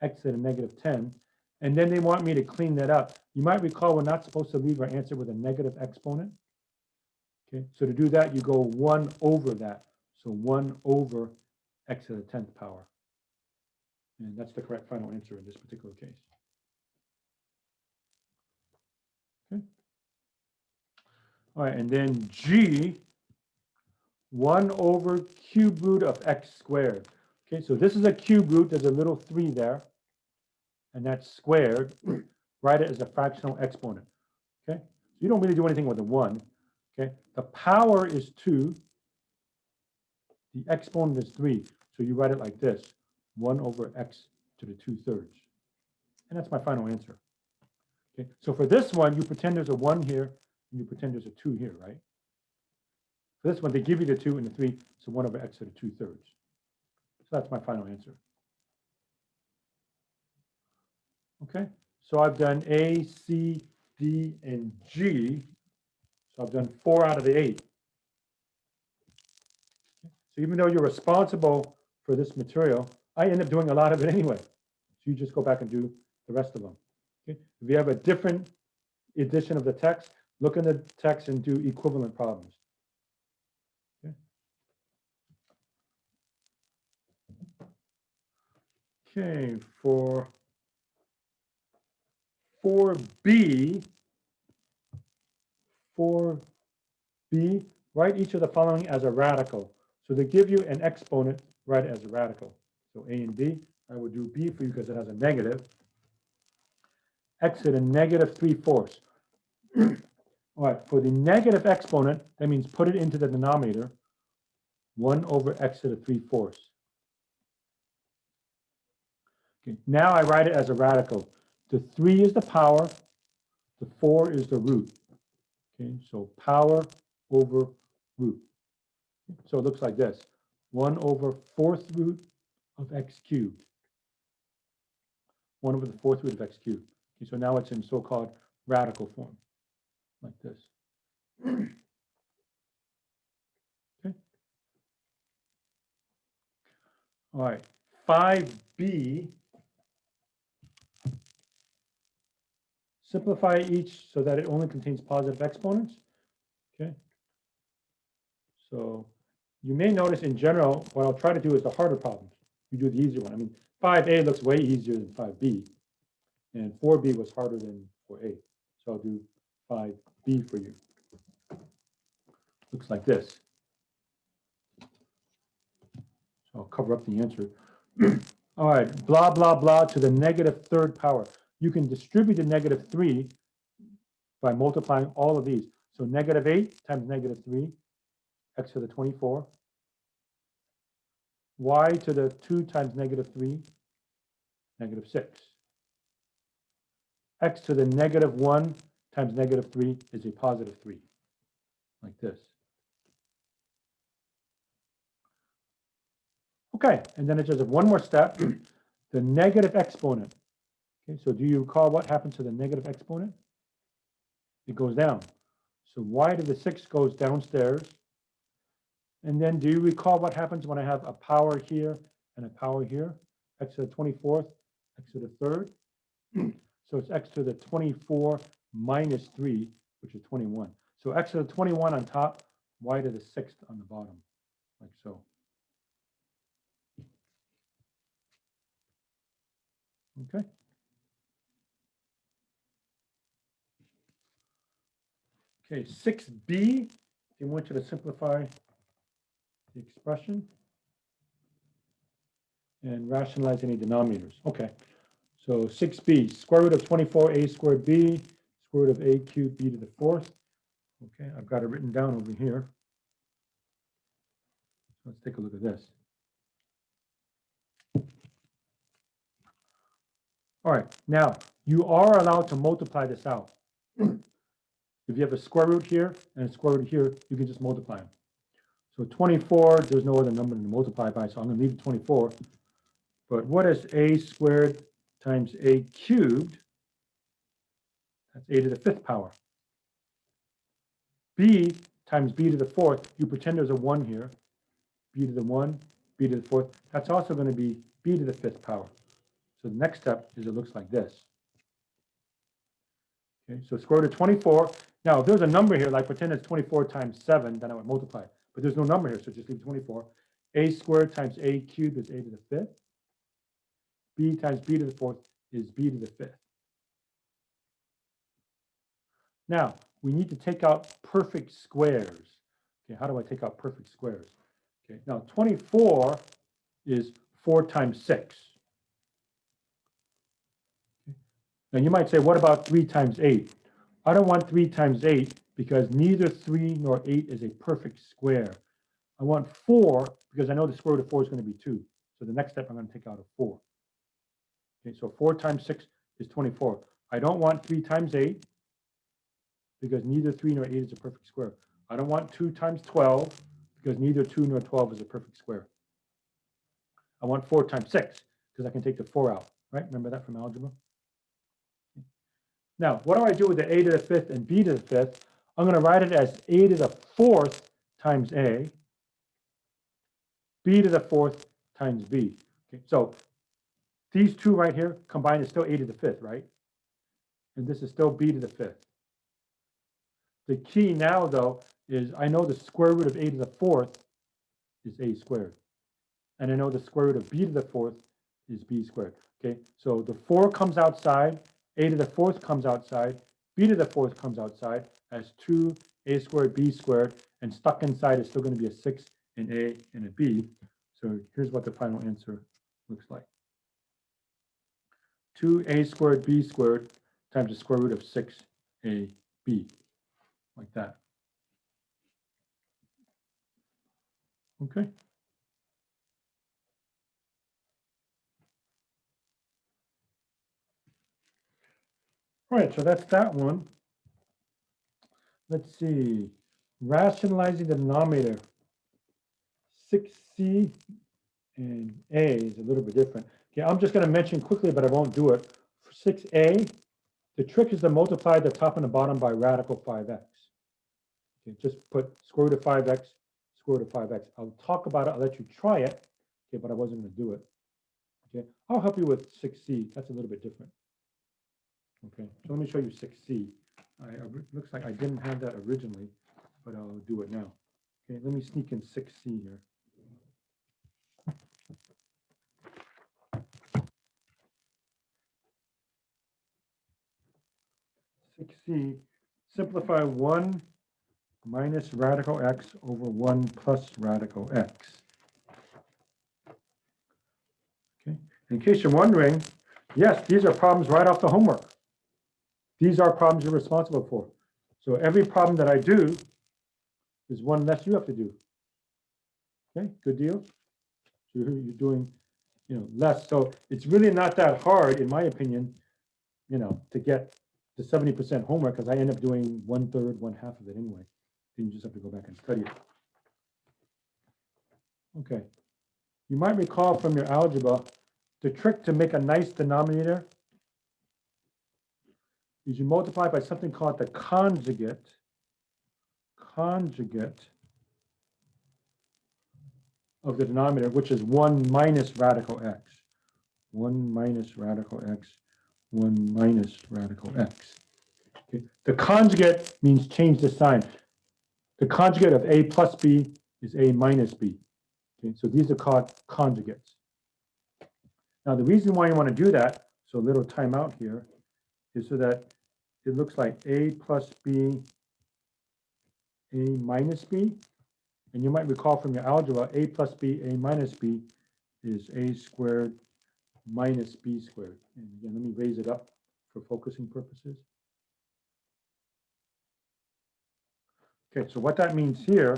x to the -10. And then they want me to clean that up. You might recall we're not supposed to leave our answer with a negative exponent. Okay, so to do that, you go 1 over that. So 1 over x to the 10th power. And that's the correct final answer in this particular case. Okay. All right, and then G, 1 over cube root of x squared. Okay, so this is a cube root. There's a little 3 there, and that's squared. Write it as a fractional exponent. Okay, so you don't really do anything with the 1. Okay, the power is 2. The exponent is 3. So you write it like this, 1 over x to the 2/3. And that's my final answer. Okay, so for this one, you pretend there's a 1 here, and you pretend there's a 2 here, right? For this one, they give you the 2 and the 3, so 1 over x to the 2/3. So that's my final answer. Okay, so I've done A, C, D, and G. So I've done 4 out of the 8. So even though you're responsible for this material, I end up doing a lot of it anyway. So you just go back and do the rest of them. Okay? If you have a different edition of the text, look in the text and do equivalent problems. Okay, for 4B, write each of the following as a radical. So they give you an exponent, write it as a radical. So A and B, I would do B for you because it has a negative. X to the negative 3/4. All right, for the negative exponent, that means put it into the denominator, 1 over x to the 3/4. Okay, now I write it as a radical. The 3 is the power, the 4 is the root. Okay, so power over root. So it looks like this, 1 over 4th root of x cubed. 1 over the 4th root of x cubed. Okay, so now it's in so-called radical form, like this. Okay. All right, 5B. Simplify each so that it only contains positive exponents. Okay. So you may notice in general, what I'll try to do is the harder problems. You do the easier one. I mean, 5A looks way easier than 5B. And 4B was harder than 4A. So I'll do 5B for you. Looks like this. So I'll cover up the answer. All right, blah, blah, blah to the negative 3rd power. You can distribute the negative 3 by multiplying all of these. So negative 8 times negative 3, x to the 24. Y to the 2 times negative 3, negative 6. X to the negative 1 times negative 3 is a positive 3, like this. Okay, and then it just one more step, the negative exponent. Okay, so do you recall what happens to the negative exponent? It goes down. So y to the 6 goes downstairs. And then do you recall what happens when I have a power here and a power here? X to the 24th, x to the 3rd. So it's x to the 24 minus 3, which is 21. So x to the 21 on top, y to the 6th on the bottom, like so. Okay. Okay, 6B, they want you to simplify the expression and rationalize any denominators. Okay, so 6B, square root of 24a squared b, square root of a cubed b to the 4th. Okay, I've got it written down over here. Let's take a look at this. All right, now you are allowed to multiply this out. If you have a square root here and a square root here, you can just multiply them. So 24, there's no other number to multiply by, so I'm going to leave 24. But what is a squared times a cubed? That's a to the 5th power. B times b to the 4th, you pretend there's a 1 here. B to the 1, b to the 4th. That's also going to be b to the 5th power. So the next step is it looks like this. Okay, so square root of 24. Now, if there's a number here, like pretend it's 24 times 7, then I would multiply it. but there's no number here, so just leave 24. A squared times A cubed is A to the 5th. B times B to the 4th is B to the 5th. Now, we need to take out perfect squares. Okay, how do I take out perfect squares? Okay, now 24 is 4 times 6. Okay. Now you might say, what about 3 times 8? I don't want 3 times 8 because neither 3 nor 8 is a perfect square. I want 4 because I know the square root of 4 is going to be 2. So the next step, I'm going to take out a 4. Okay, so 4 times 6 is 24. I don't want 3 times 8 because neither 3 nor 8 is a perfect square. I don't want 2 times 12 because neither 2 nor 12 is a perfect square. I want 4 times 6 because I can take the 4 out, right? Remember that from algebra? Now, what do I do with the A to the 5th and B to the 5th? I'm going to write it as A to the 4th times A, B to the 4th times B. Okay, so these two right here combined is still A to the 5th, right? And this is still B to the 5th. The key now, though, is I know the square root of A to the 4th is A squared. And I know the square root of B to the 4th is B squared. Okay, so the 4 comes outside, A to the 4th comes outside, B to the 4th comes outside as 2A squared B squared, and stuck inside is still going to be a 6, an A, and a B. So here's what the final answer looks like. 2A squared B squared times the square root of 6AB, like that. Okay. All right, so that's that one. Let's see. Rationalizing the denominator. 6C and A is a little bit different. Okay, I'm just going to mention quickly, but I won't do it. For 6A, the trick is to multiply the top and the bottom by radical 5x. Okay, just put square root of 5x, square root of 5x. I'll talk about it. I'll let you try it. Okay, but I wasn't going to do it. Okay, I'll help you with 6C. That's a little bit different. Okay, so let me show you 6C. It looks like I didn't have that originally, but I'll do it now. Okay, let me sneak in 6C here. C, simplify 1 minus radical x over 1 plus radical x. Okay. In case you're wondering, yes, these are problems right off the homework. These are problems you're responsible for. So every problem that I do is one less you have to do. Okay, good deal. So you're doing, less. So it's really not that hard, in my opinion, to get to 70% homework because I end up doing 1/3, 1/2 of it anyway. Then you just have to go back and study it. Okay. You might recall from your algebra, the trick to make a nice denominator is you multiply by something called the conjugate of the denominator, which is 1 minus radical x. 1 minus radical x, 1 minus radical x. Okay. The conjugate means change the sign. The conjugate of a plus b is a minus b. Okay, so these are called conjugates. Now, the reason why you want to do that, so a little timeout here, is so that it looks like a plus b, a minus b. And you might recall from your algebra, a plus b, a minus b is a squared minus b squared. And again, let me raise it up for focusing purposes. Okay, so what that means here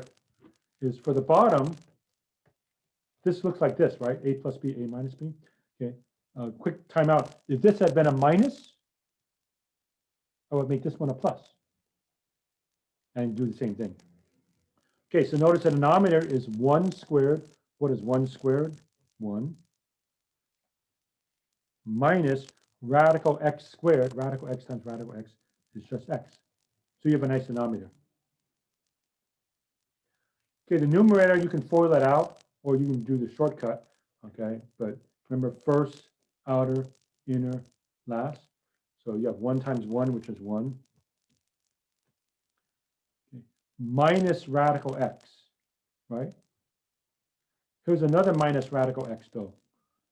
is for the bottom, this looks like this, right? A plus b, a minus b. Okay, quick timeout. If this had been a minus, I would make this one a plus and do the same thing. Okay, so notice the denominator is 1 squared. What is 1 squared? 1 minus radical x squared. Radical x times radical x is just x. So you have a nice denominator. Okay, the numerator, you can FOIL it out, or you can do the shortcut, okay? But remember, first, outer, inner, last. So you have 1 times 1, which is 1. Okay. Minus radical x. right? Here's another minus radical x though.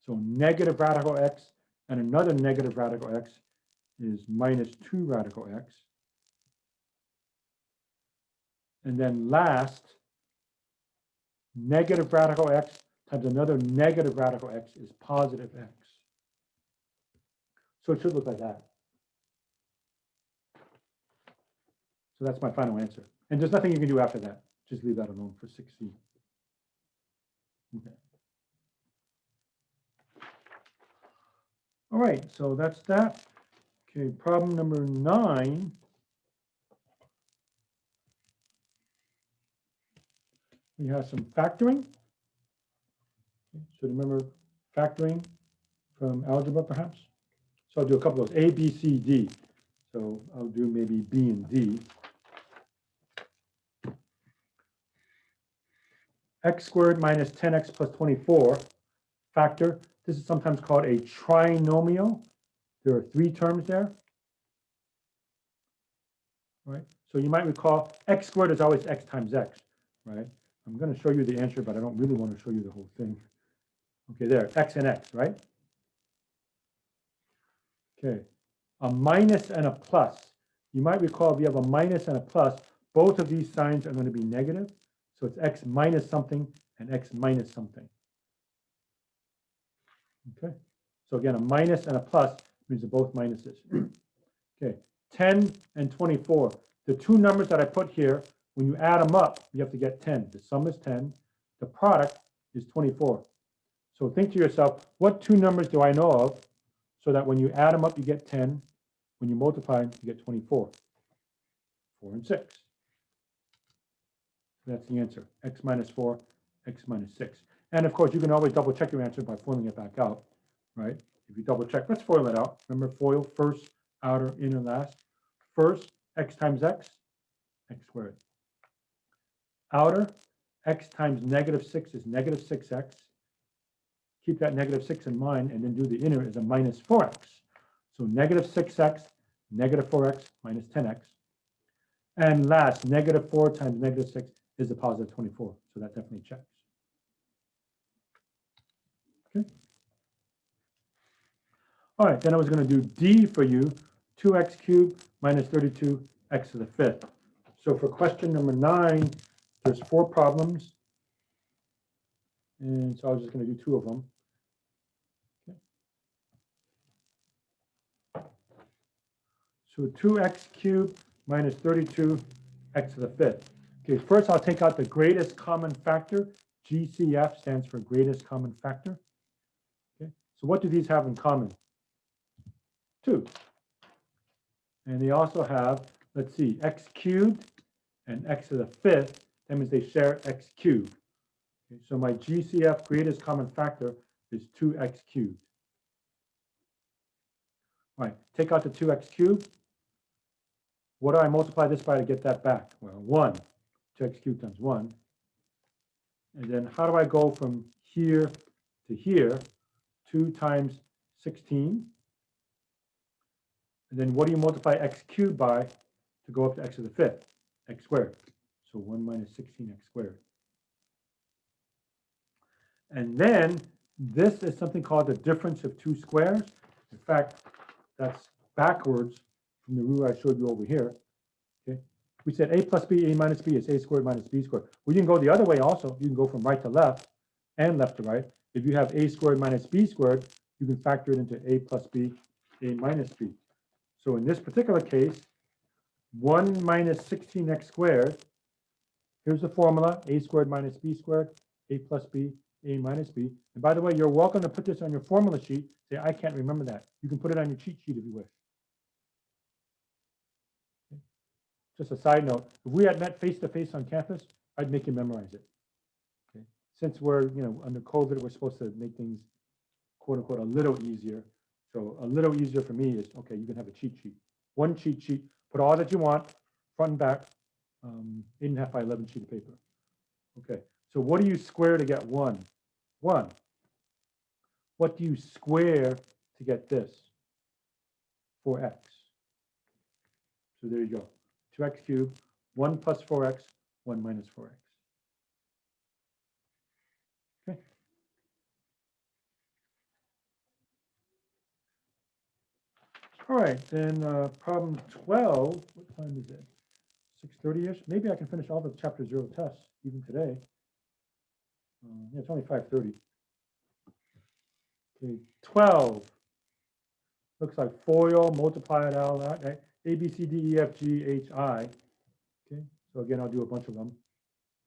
So negative radical x and another negative radical x is minus 2 radical x. And then last, negative radical x times another negative radical x is positive x. So it should look like that. So that's my final answer. And there's nothing you can do after that. Just leave that alone for 6C. Okay. All right, so that's that. Okay, problem number 9. We have some factoring. So remember factoring from algebra, perhaps? So I'll do a couple of those, A, B, C, D. So I'll do maybe B and D. X squared minus 10x plus 24 factor. This is sometimes called a trinomial. There are 3 terms there. Right? So you might recall x squared is always x times x, right? I'm going to show you the answer, but I don't really want to show you the whole thing. Okay, there, x and x, right? Okay, a minus and a plus. You might recall if you have a minus and a plus, both of these signs are going to be negative. So it's x minus something and x minus something. Okay, so again, a minus and a plus means they're both minuses. Okay, 10 and 24. The 2 numbers that I put here, when you add them up, you have to get 10. The sum is 10. The product is 24. So think to yourself, what 2 numbers do I know of so that when you add them up, you get 10. When you multiply them, you get 24. 4 and 6. That's the answer. X minus 4, x minus 6. And of course, you can always double check your answer by foiling it back out, right? If you double check, let's FOIL it out. Remember, FOIL, first, outer, inner, last. First, x times x, x squared. Outer, x times negative 6 is negative 6x. Keep that negative 6 in mind, and then do the inner as a minus 4x. So negative 6x, negative 4x, minus 10x. And last, negative 4 times negative 6 is a positive 24. So that definitely checks. Okay. All right, then I was going to do D for you, 2x cubed minus 32x to the 5th. So for question number 9, there's 4 problems. And so I was just going to do 2 of them. Okay. So 2x cubed minus 32x to the 5th. Okay, first I'll take out the greatest common factor. GCF stands for greatest common factor. Okay, so what do these have in common? 2. And they also have, let's see, x cubed and x to the 5th. That means they share x cubed. Okay, so my GCF greatest common factor is 2x cubed. All right, take out the 2x cubed. What do I multiply this by to get that back? Well, 1. 2x cubed times 1. And then how do I go from here to here? 2 times 16. And then what do you multiply x cubed by to go up to x to the 5th? X squared. So 1 minus 16x squared. And then this is something called the difference of 2 squares. In fact, that's backwards from the rule I showed you over here. Okay, we said a plus b, a minus b is a squared minus b squared. Well, you can go the other way also. You can go from right to left and left to right. If you have a squared minus b squared, you can factor it into a plus b, a minus b. So in this particular case, 1 minus 16x squared, here's the formula, a squared minus b squared, a plus b, a minus b. And by the way, you're welcome to put this on your formula sheet. Say, I can't remember that. You can put it on your cheat sheet if you wish. Okay. Just a side note, if we had met face-to-face on campus, I'd make you memorize it. Okay. Since we're, under COVID, we're supposed to make things, quote unquote, a little easier. So a little easier for me is, okay, you can have a cheat sheet. One cheat sheet, put all that you want, front and back, 8.5 by 11 sheet of paper. Okay, so what do you square to get 1? 1. What do you square to get this? 4x. So there you go. 2x cubed, 1 plus 4x, 1 minus 4x. All right, then problem 12, what time is it? 6:30-ish? Maybe I can finish all the chapter 0 tests even today. Yeah, it's only 5:30. Okay, 12. Looks like FOIL, multiply it out, right? A, B, C, D, E, F, G, H, I. Okay, so again, I'll do a bunch of them.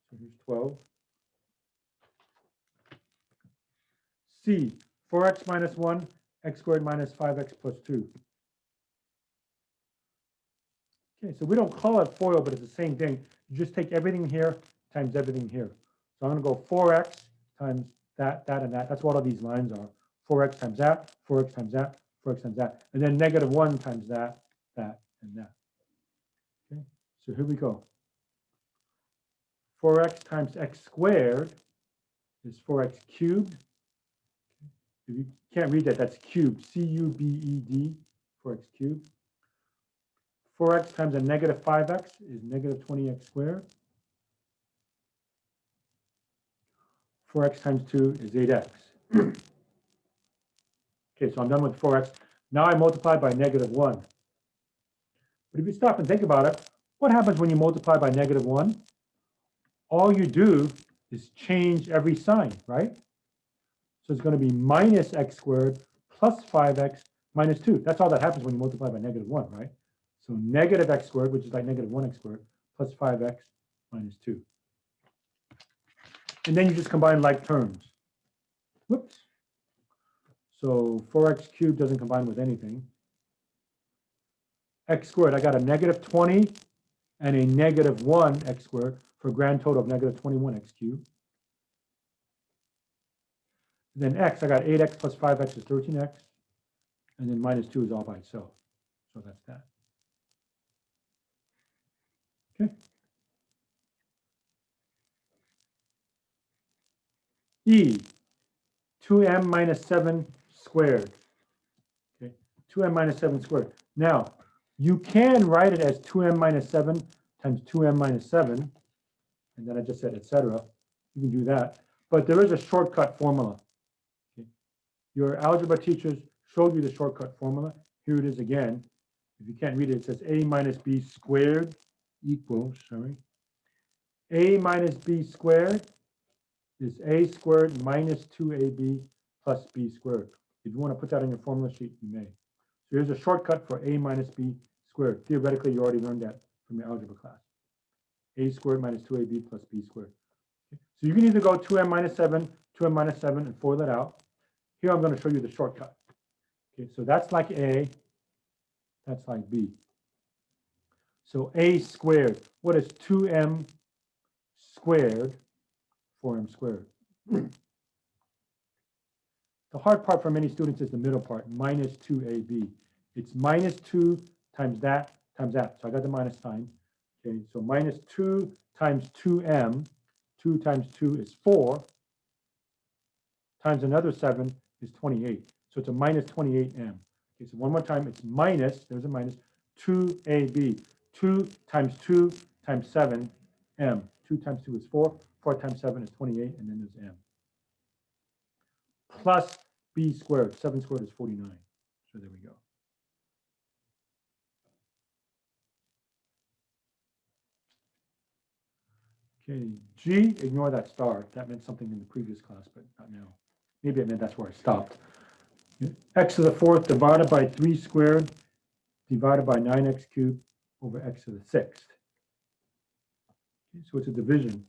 So here's 12. C, 4x minus 1, x squared minus 5x plus 2. Okay, so we don't call it FOIL, but it's the same thing. You just take everything here times everything here. So I'm going to go 4x times that, and that. That's what all these lines are. 4x times that, 4x times that, 4x times that. And then -1 times that, and that. Okay, so here we go. 4x times x squared is 4x cubed. If you can't read that, that's cubed, C-U-B-E-D, 4x cubed. 4x times a -5x is -20x squared. 4x times 2 is 8x. Okay, so I'm done with 4x. Now I multiply by -1. But if you stop and think about it, what happens when you multiply by -1? All you do is change every sign, right? So it's going to be minus x squared plus 5x minus 2. That's all that happens when you multiply by -1, right? So negative x squared, which is like -1x squared, plus 5x minus 2. And then you just combine like terms. Whoops. So 4x cubed doesn't combine with anything. X squared, I got a -20 and a -1 x squared for a grand total of -21x cubed. And then x, I got 8x plus 5x is 13x. And then minus 2 is all by itself. So that's that. Okay. E, 2m minus 7 squared. Okay, 2m minus 7 squared. Now, you can write it as 2m minus 7 times 2m minus 7. And then I just said, etc. You can do that. But there is a shortcut formula. Okay. Your algebra teachers showed you the shortcut formula. Here it is again. If you can't read it, it says a minus b squared equals, a minus b squared is a squared minus 2ab plus b squared. If you want to put that on your formula sheet, you may. So here's a shortcut for a minus b squared. Theoretically, you already learned that from your algebra class. A squared minus 2ab plus b squared. Okay. So you can either go 2m minus 7, 2m minus 7, and FOIL it out. Here I'm going to show you the shortcut. Okay, so that's like A, that's like B. So a squared, what is 2m squared, 4m squared? The hard part for many students is the middle part, minus 2ab. It's minus 2 times that times that. So I got the minus sign. Okay, so minus 2 times 2m, 2 times 2 is 4, times another 7 is 28. So it's a minus 28m. Okay, so one more time, it's minus, there's a minus, 2ab. 2 times 2 times 7, m. 2 times 2 is 4, 4 times 7 is 28, and then there's m. Plus b squared, 7 squared is 49. So there we go. Okay, G, ignore that star. That meant something in the previous class, but not now. Maybe it meant that's where I stopped. X to the 4th divided by 3 squared divided by 9x cubed over x to the 6th. Okay, so it's a division.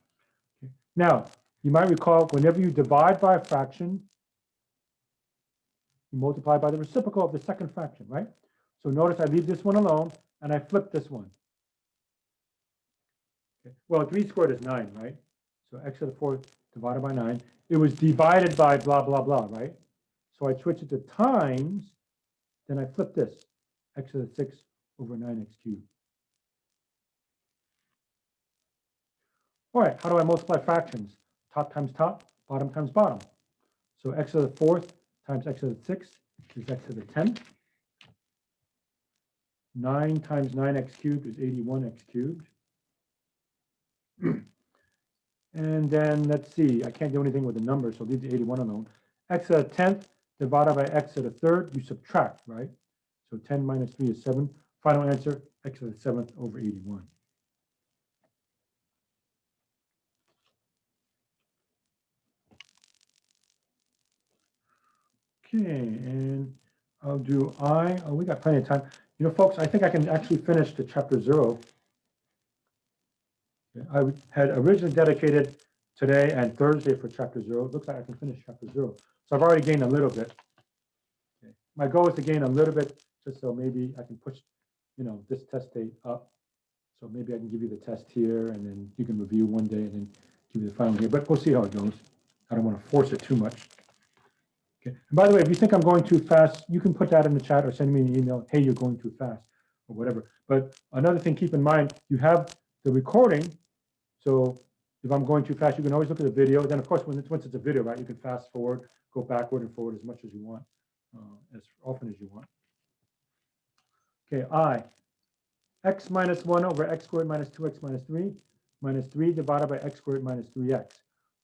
Okay. Now, you might recall whenever you divide by a fraction, you multiply by the reciprocal of the second fraction, right? So notice I leave this one alone and I flip this one. Okay. Well, 3 squared is 9, right? So x to the 4th divided by 9. It was divided by blah, blah, blah, right? So I switch it to times, then I flip this, x to the 6th over 9x cubed. All right, how do I multiply fractions? Top times top, bottom times bottom. So x to the 4th times x to the 6th is x to the 10th. 9 times 9x cubed is 81x cubed. And then let's see, I can't do anything with the numbers, so leave the 81 alone. X to the 10th divided by x to the 3rd, you subtract, right? So 10 minus 3 is 7. Final answer, x to the 7th over 81. Okay, and I'll do I. Oh, we got plenty of time. You know, folks, I think I can actually finish to chapter 0. I had originally dedicated today and Thursday for chapter 0. It looks like I can finish chapter 0. So I've already gained a little bit. Okay. My goal is to gain a little bit just so maybe I can push, you know, this test date up. So maybe I can give you the test here and then you can review one day and then give you the final here. But we'll see how it goes. I don't want to force it too much. Okay. And by the way, if you think I'm going too fast, you can put that in the chat or send me an email. Hey, you're going too fast or whatever. But another thing, keep in mind, you have the recording. So if I'm going too fast, you can always look at the video. Then, of course, once it's a video, right, you can fast forward, go backward and forward as much as you want, as often as you want. Okay, I. X minus 1 over x squared minus 2x minus 3 divided by x squared minus 3x.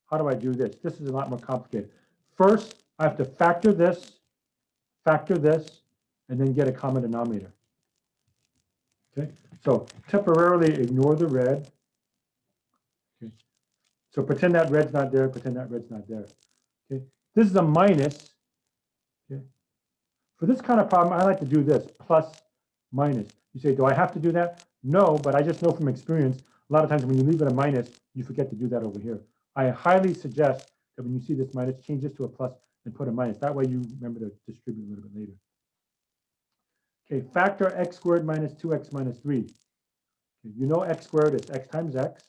How do I do this? This is a lot more complicated. First, I have to factor this, and then get a common denominator. Okay, so temporarily ignore the red. Okay, so pretend that red's not there, pretend that red's not there. Okay, this is a minus. Okay, for this kind of problem, I like to do this, plus, minus. You say, do I have to do that? No, but I just know from experience, a lot of times when you leave it a minus, you forget to do that over here. I highly suggest that when you see this minus, change this to a plus and put a minus. That way you remember to distribute a little bit later. Okay, factor x squared minus 2x minus 3. Okay, you know x squared is x times x.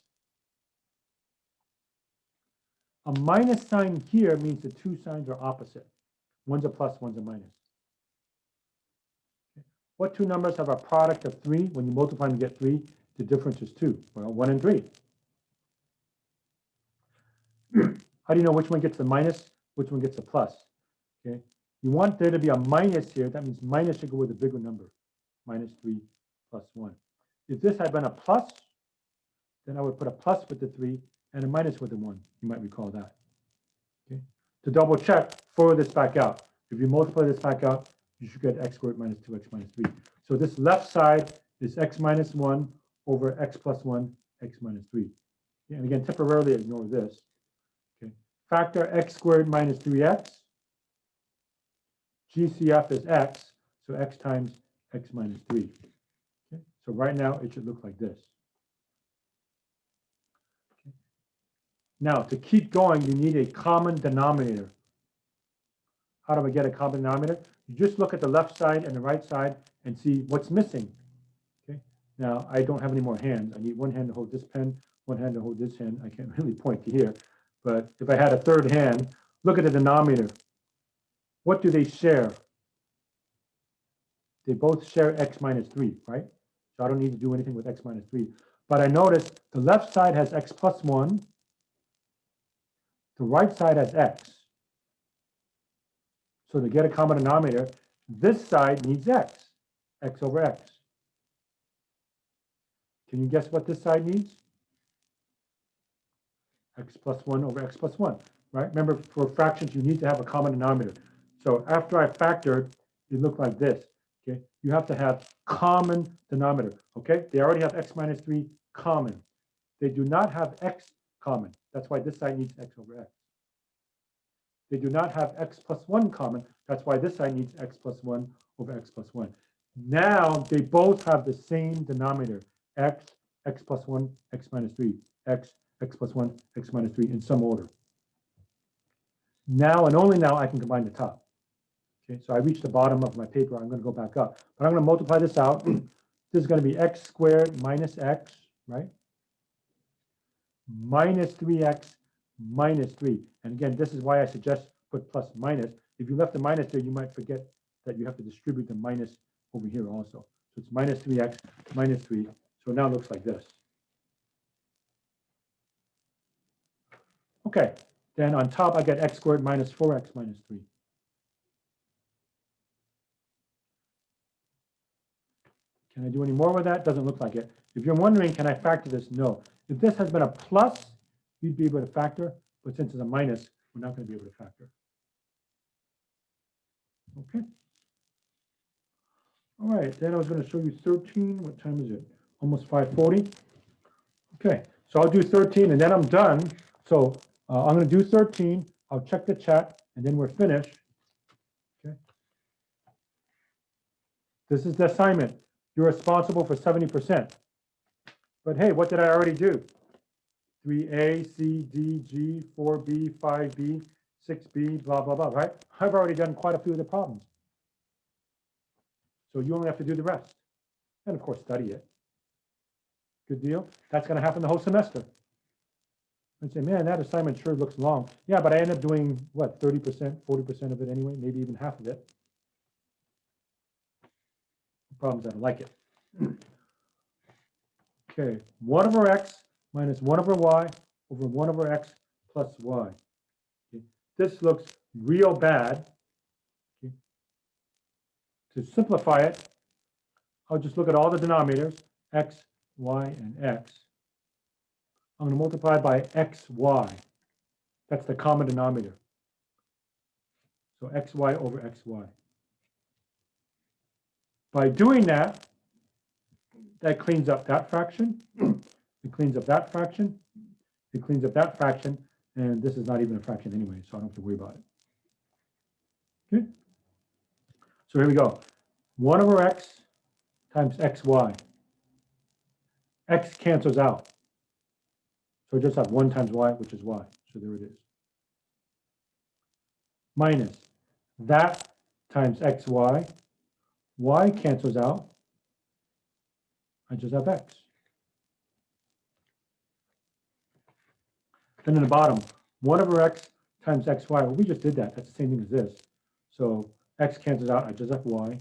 A minus sign here means the two signs are opposite. One's a plus, one's a minus. Okay. What two numbers have a product of 3? When you multiply them, you get 3. The difference is 2. Well, 1 and 3. How do you know which one gets the minus, which one gets the plus? Okay, you want there to be a minus here. That means minus should go with a bigger number, minus 3 plus 1. If this had been a plus, then I would put a plus with the 3 and a minus with the 1. You might recall that. Okay, to double check, forward this back out. If you multiply this back out, you should get x squared minus 2x minus 3. So this left side is x minus 1 over x plus 1, x minus 3. Okay, and again, temporarily ignore this. Okay. Factor x squared minus 3x. GCF is x, so x times x minus 3. Okay. So right now, it should look like this. Okay. Now, to keep going, you need a common denominator. How do I get a common denominator? You just look at the left side and the right side and see what's missing. Okay. Now, I don't have any more hands. I need one hand to hold this pen, one hand to hold this hand. I can't really point to here. But if I had a third hand, look at the denominator. What do they share? They both share x minus 3, right? So I don't need to do anything with x minus 3. But I notice the left side has x plus 1. The right side has x. So to get a common denominator, this side needs x over x. Can you guess what this side needs? X plus 1 over x plus 1, right? Remember, for fractions, you need to have a common denominator. So after I factored, it looked like this. Okay, you have to have common denominator. Okay, they already have x minus 3 common. They do not have x common. That's why this side needs x over x. They do not have x plus 1 common. That's why this side needs x plus 1 over x plus 1. Now they both have the same denominator, x plus 1, x minus 3, x plus 1, x minus 3 in some order. Now and only now I can combine the top. Okay, so I reached the bottom of my paper. I'm going to go back up. But I'm going to multiply this out. This is going to be x squared minus x, right? Minus 3x minus 3. And again, this is why I suggest put plus minus. If you left the minus there, you might forget that you have to distribute the minus over here also. So it's minus 3x minus 3. So now it looks like this. Okay, then on top, I get x squared minus 4x minus 3. Can I do any more with that? Doesn't look like it. If you're wondering, can I factor this? No. If this has been a plus, you'd be able to factor. But since it's a minus, we're not going to be able to factor. Okay. All right, then I was going to show you 13. What time is it? Almost 5:40. Okay, so I'll do 13 and then I'm done. So I'm going to do 13. I'll check the chat and then we're finished. Okay. This is the assignment. You're responsible for 70%. But hey, what did I already do? 3A, C, D, G, 4B, 5B, 6B, blah, blah, blah, right? I've already done quite a few of the problems. So you only have to do the rest. And of course, study it. Good deal. That's going to happen the whole semester. And say, man, that assignment sure looks long. Yeah, but I end up doing, what, 30%, 40% of it anyway, maybe even half of it. The problem is I don't like it. Okay, 1 over x minus 1 over y over 1 over x plus y. Okay. This looks real bad. Okay. To simplify it, I'll just look at all the denominators, x, y, and x. I'm going to multiply by xy. That's the common denominator. So xy over xy. By doing that, that cleans up that fraction. It cleans up that fraction. It cleans up that fraction. And this is not even a fraction anyway, so I don't have to worry about it. Okay. So here we go. 1 over x times xy. X cancels out. So we just have 1 times y, which is y. So there it is. Minus that times xy. Y cancels out. I just have x. Then in the bottom, 1 over x times xy. Well, we just did that. That's the same thing as this. So x cancels out. I just have y.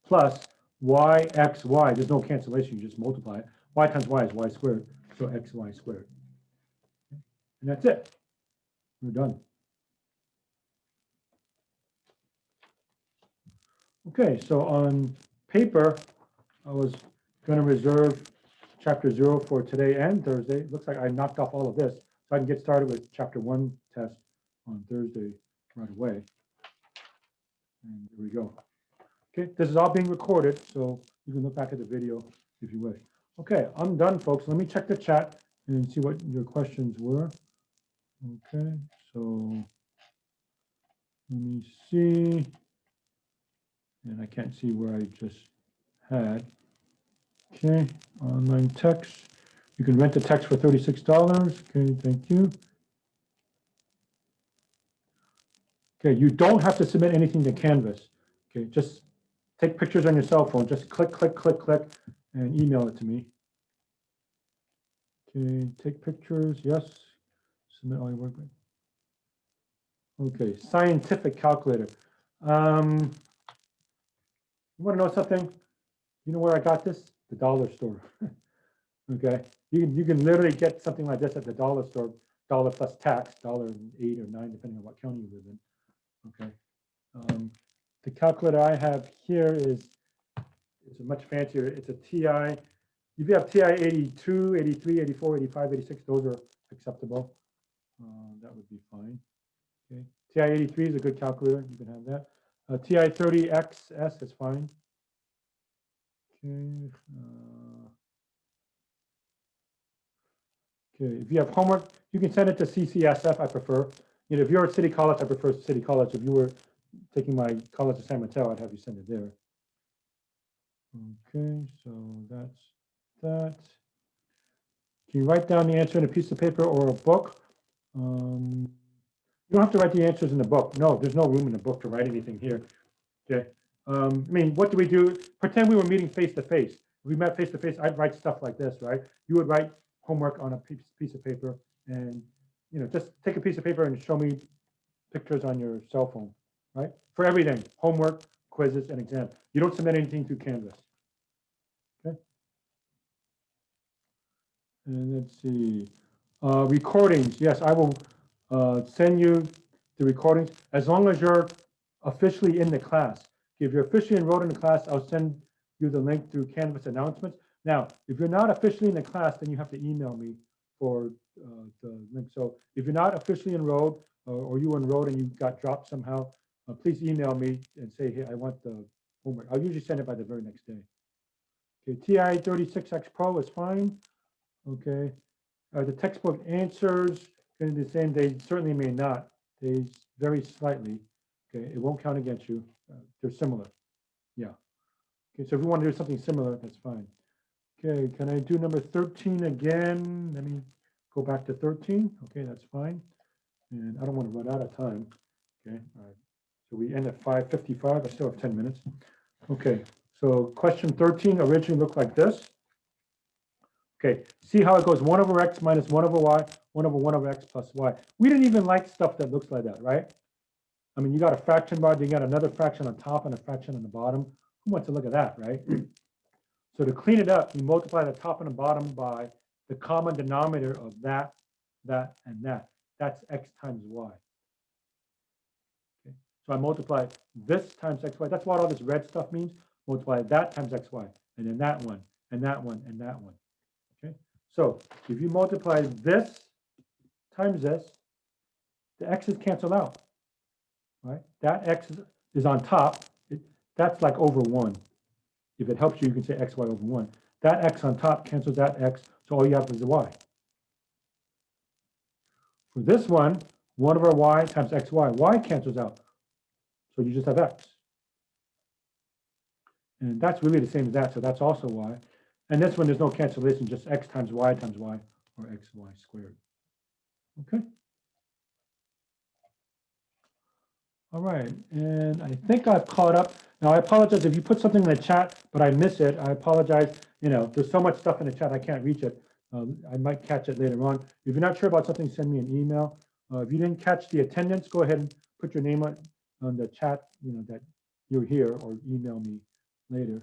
Plus y, x, y. There's no cancellation. You just multiply it. Y times y is y squared. So xy squared. And that's it. We're done. Okay, so on paper, I was going to reserve chapter 0 for today and Thursday. It looks like I knocked off all of this, so I can get started with chapter 1 test on Thursday right away. And here we go. Okay, this is all being recorded, so you can look back at the video if you wish. Okay, I'm done, folks. Let me check the chat and see what your questions were. Okay, so let me see. And I can't see where I just had. Okay, online text. You can rent the text for $36. Okay, thank you. Okay, you don't have to submit anything to Canvas. Okay, just take pictures on your cell phone. Just click, click, click, click, and email it to me. Okay, take pictures. Yes. Submit all your work. Okay, scientific calculator. You want to know something? You know where I got this? The dollar store. Okay, you can literally get something like this at the dollar store, dollar plus tax, $1.08 or $1.09, depending on what county you live in. Okay, the calculator I have here is it's a much fancier. It's a TI. If you have TI 82, 83, 84, 85, 86, those are acceptable. That would be fine. Okay, TI 83 is a good calculator. You can have that. TI 30XS is fine. Okay. Okay, if you have homework, you can send it to CCSF, I prefer. You know, if you're at City College, I prefer City College. If you were taking my college at San Mateo, I'd have you send it there. Okay, so that's that. Can you write down the answer in a piece of paper or a book? You don't have to write the answers in the book. No, there's no room in the book to write anything here. Okay. I mean, what do we do? Pretend we were meeting face to face. If we met face to face, I'd write stuff like this, right? You would write homework on a piece of paper, and just take a piece of paper and show me pictures on your cell phone, right? For everything, homework, quizzes, and exams. You don't submit anything through Canvas. Okay. And let's see, recordings. Yes, I will send you the recordings as long as you're officially in the class. If you're officially enrolled in the class, I'll send you the link through Canvas announcements. Now, if you're not officially in the class, then you have to email me for the link. So if you're not officially enrolled or you enrolled and you got dropped somehow, please email me and say, hey, I want the homework. I'll usually send it by the very next day. Okay, TI 36X Pro is fine. Okay, the textbook answers going to be the same. They certainly may not. They vary slightly. Okay, it won't count against you. They're similar. Yeah. Okay, so if you want to do something similar, that's fine. Okay, can I do number 13 again? Let me go back to 13. Okay, that's fine. And I don't want to run out of time. Okay, all right. So we end at 5:55. I still have 10 minutes. Okay, so question 13 originally looked like this. Okay, see how it goes 1 over x minus 1 over y, 1 over 1 over x plus y. We didn't even like stuff that looks like that, right? I mean, you got a fraction bar, you got another fraction on top and a fraction on the bottom. Who wants to look at that, right? So to clean it up, you multiply the top and the bottom by the common denominator of that, and that. That's x times y. Okay. So I multiply this times xy. That's what all this red stuff means. Multiply that times xy, and then that one, and that one, and that one. Okay. So if you multiply this times this, the x's cancel out. Right? That x is on top. That's like over 1. If it helps you, you can say xy over 1. That x on top cancels that x, so all you have is the y. For this one, 1 over y times xy, y cancels out. So you just have x. And that's really the same as that, so that's also y. And this one, there's no cancellation, just x times y, or xy squared. Okay. All right, and I think I've caught up. Now, I apologize if you put something in the chat, but I miss it. I apologize. You know, there's so much stuff in the chat, I can't reach it. I might catch it later on. If you're not sure about something, send me an email. If you didn't catch the attendance, go ahead and put your name on the chat, you know, that you're here, or email me later.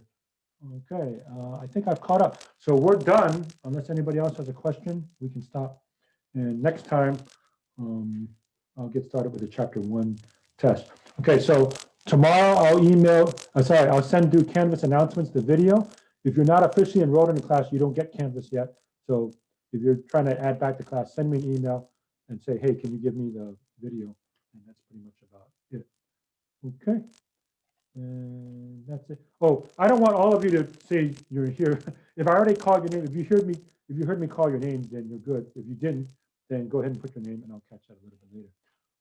Okay, I think I've caught up. So we're done. Unless anybody else has a question, we can stop. And next time, I'll get started with the chapter 1 test. Okay, so tomorrow I'll send through Canvas announcements, the video. If you're not officially enrolled in the class, you don't get Canvas yet. So if you're trying to add back the class, send me an email and say, hey, can you give me the video? And that's pretty much about it. Okay. And that's it. Oh, I don't want all of you to say you're here. If I already called your name, if you heard me call your names, then you're good. If you didn't, then go ahead and put your name and I'll catch that a little bit later.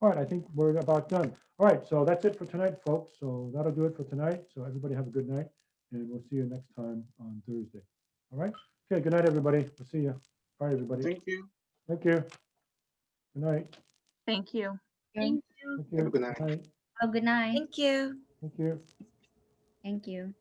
All right, I think we're about done. All right, so that's it for tonight, folks. So that'll do it for tonight. So everybody have a good night, and we'll see you next time on Thursday. All right? Okay, good night, everybody. We'll see you. Bye, everybody. Thank you. Thank you. Good night. Thank you. Thank you. Thank you. Have a good night. Oh, good night. Thank you. Thank you. Thank you.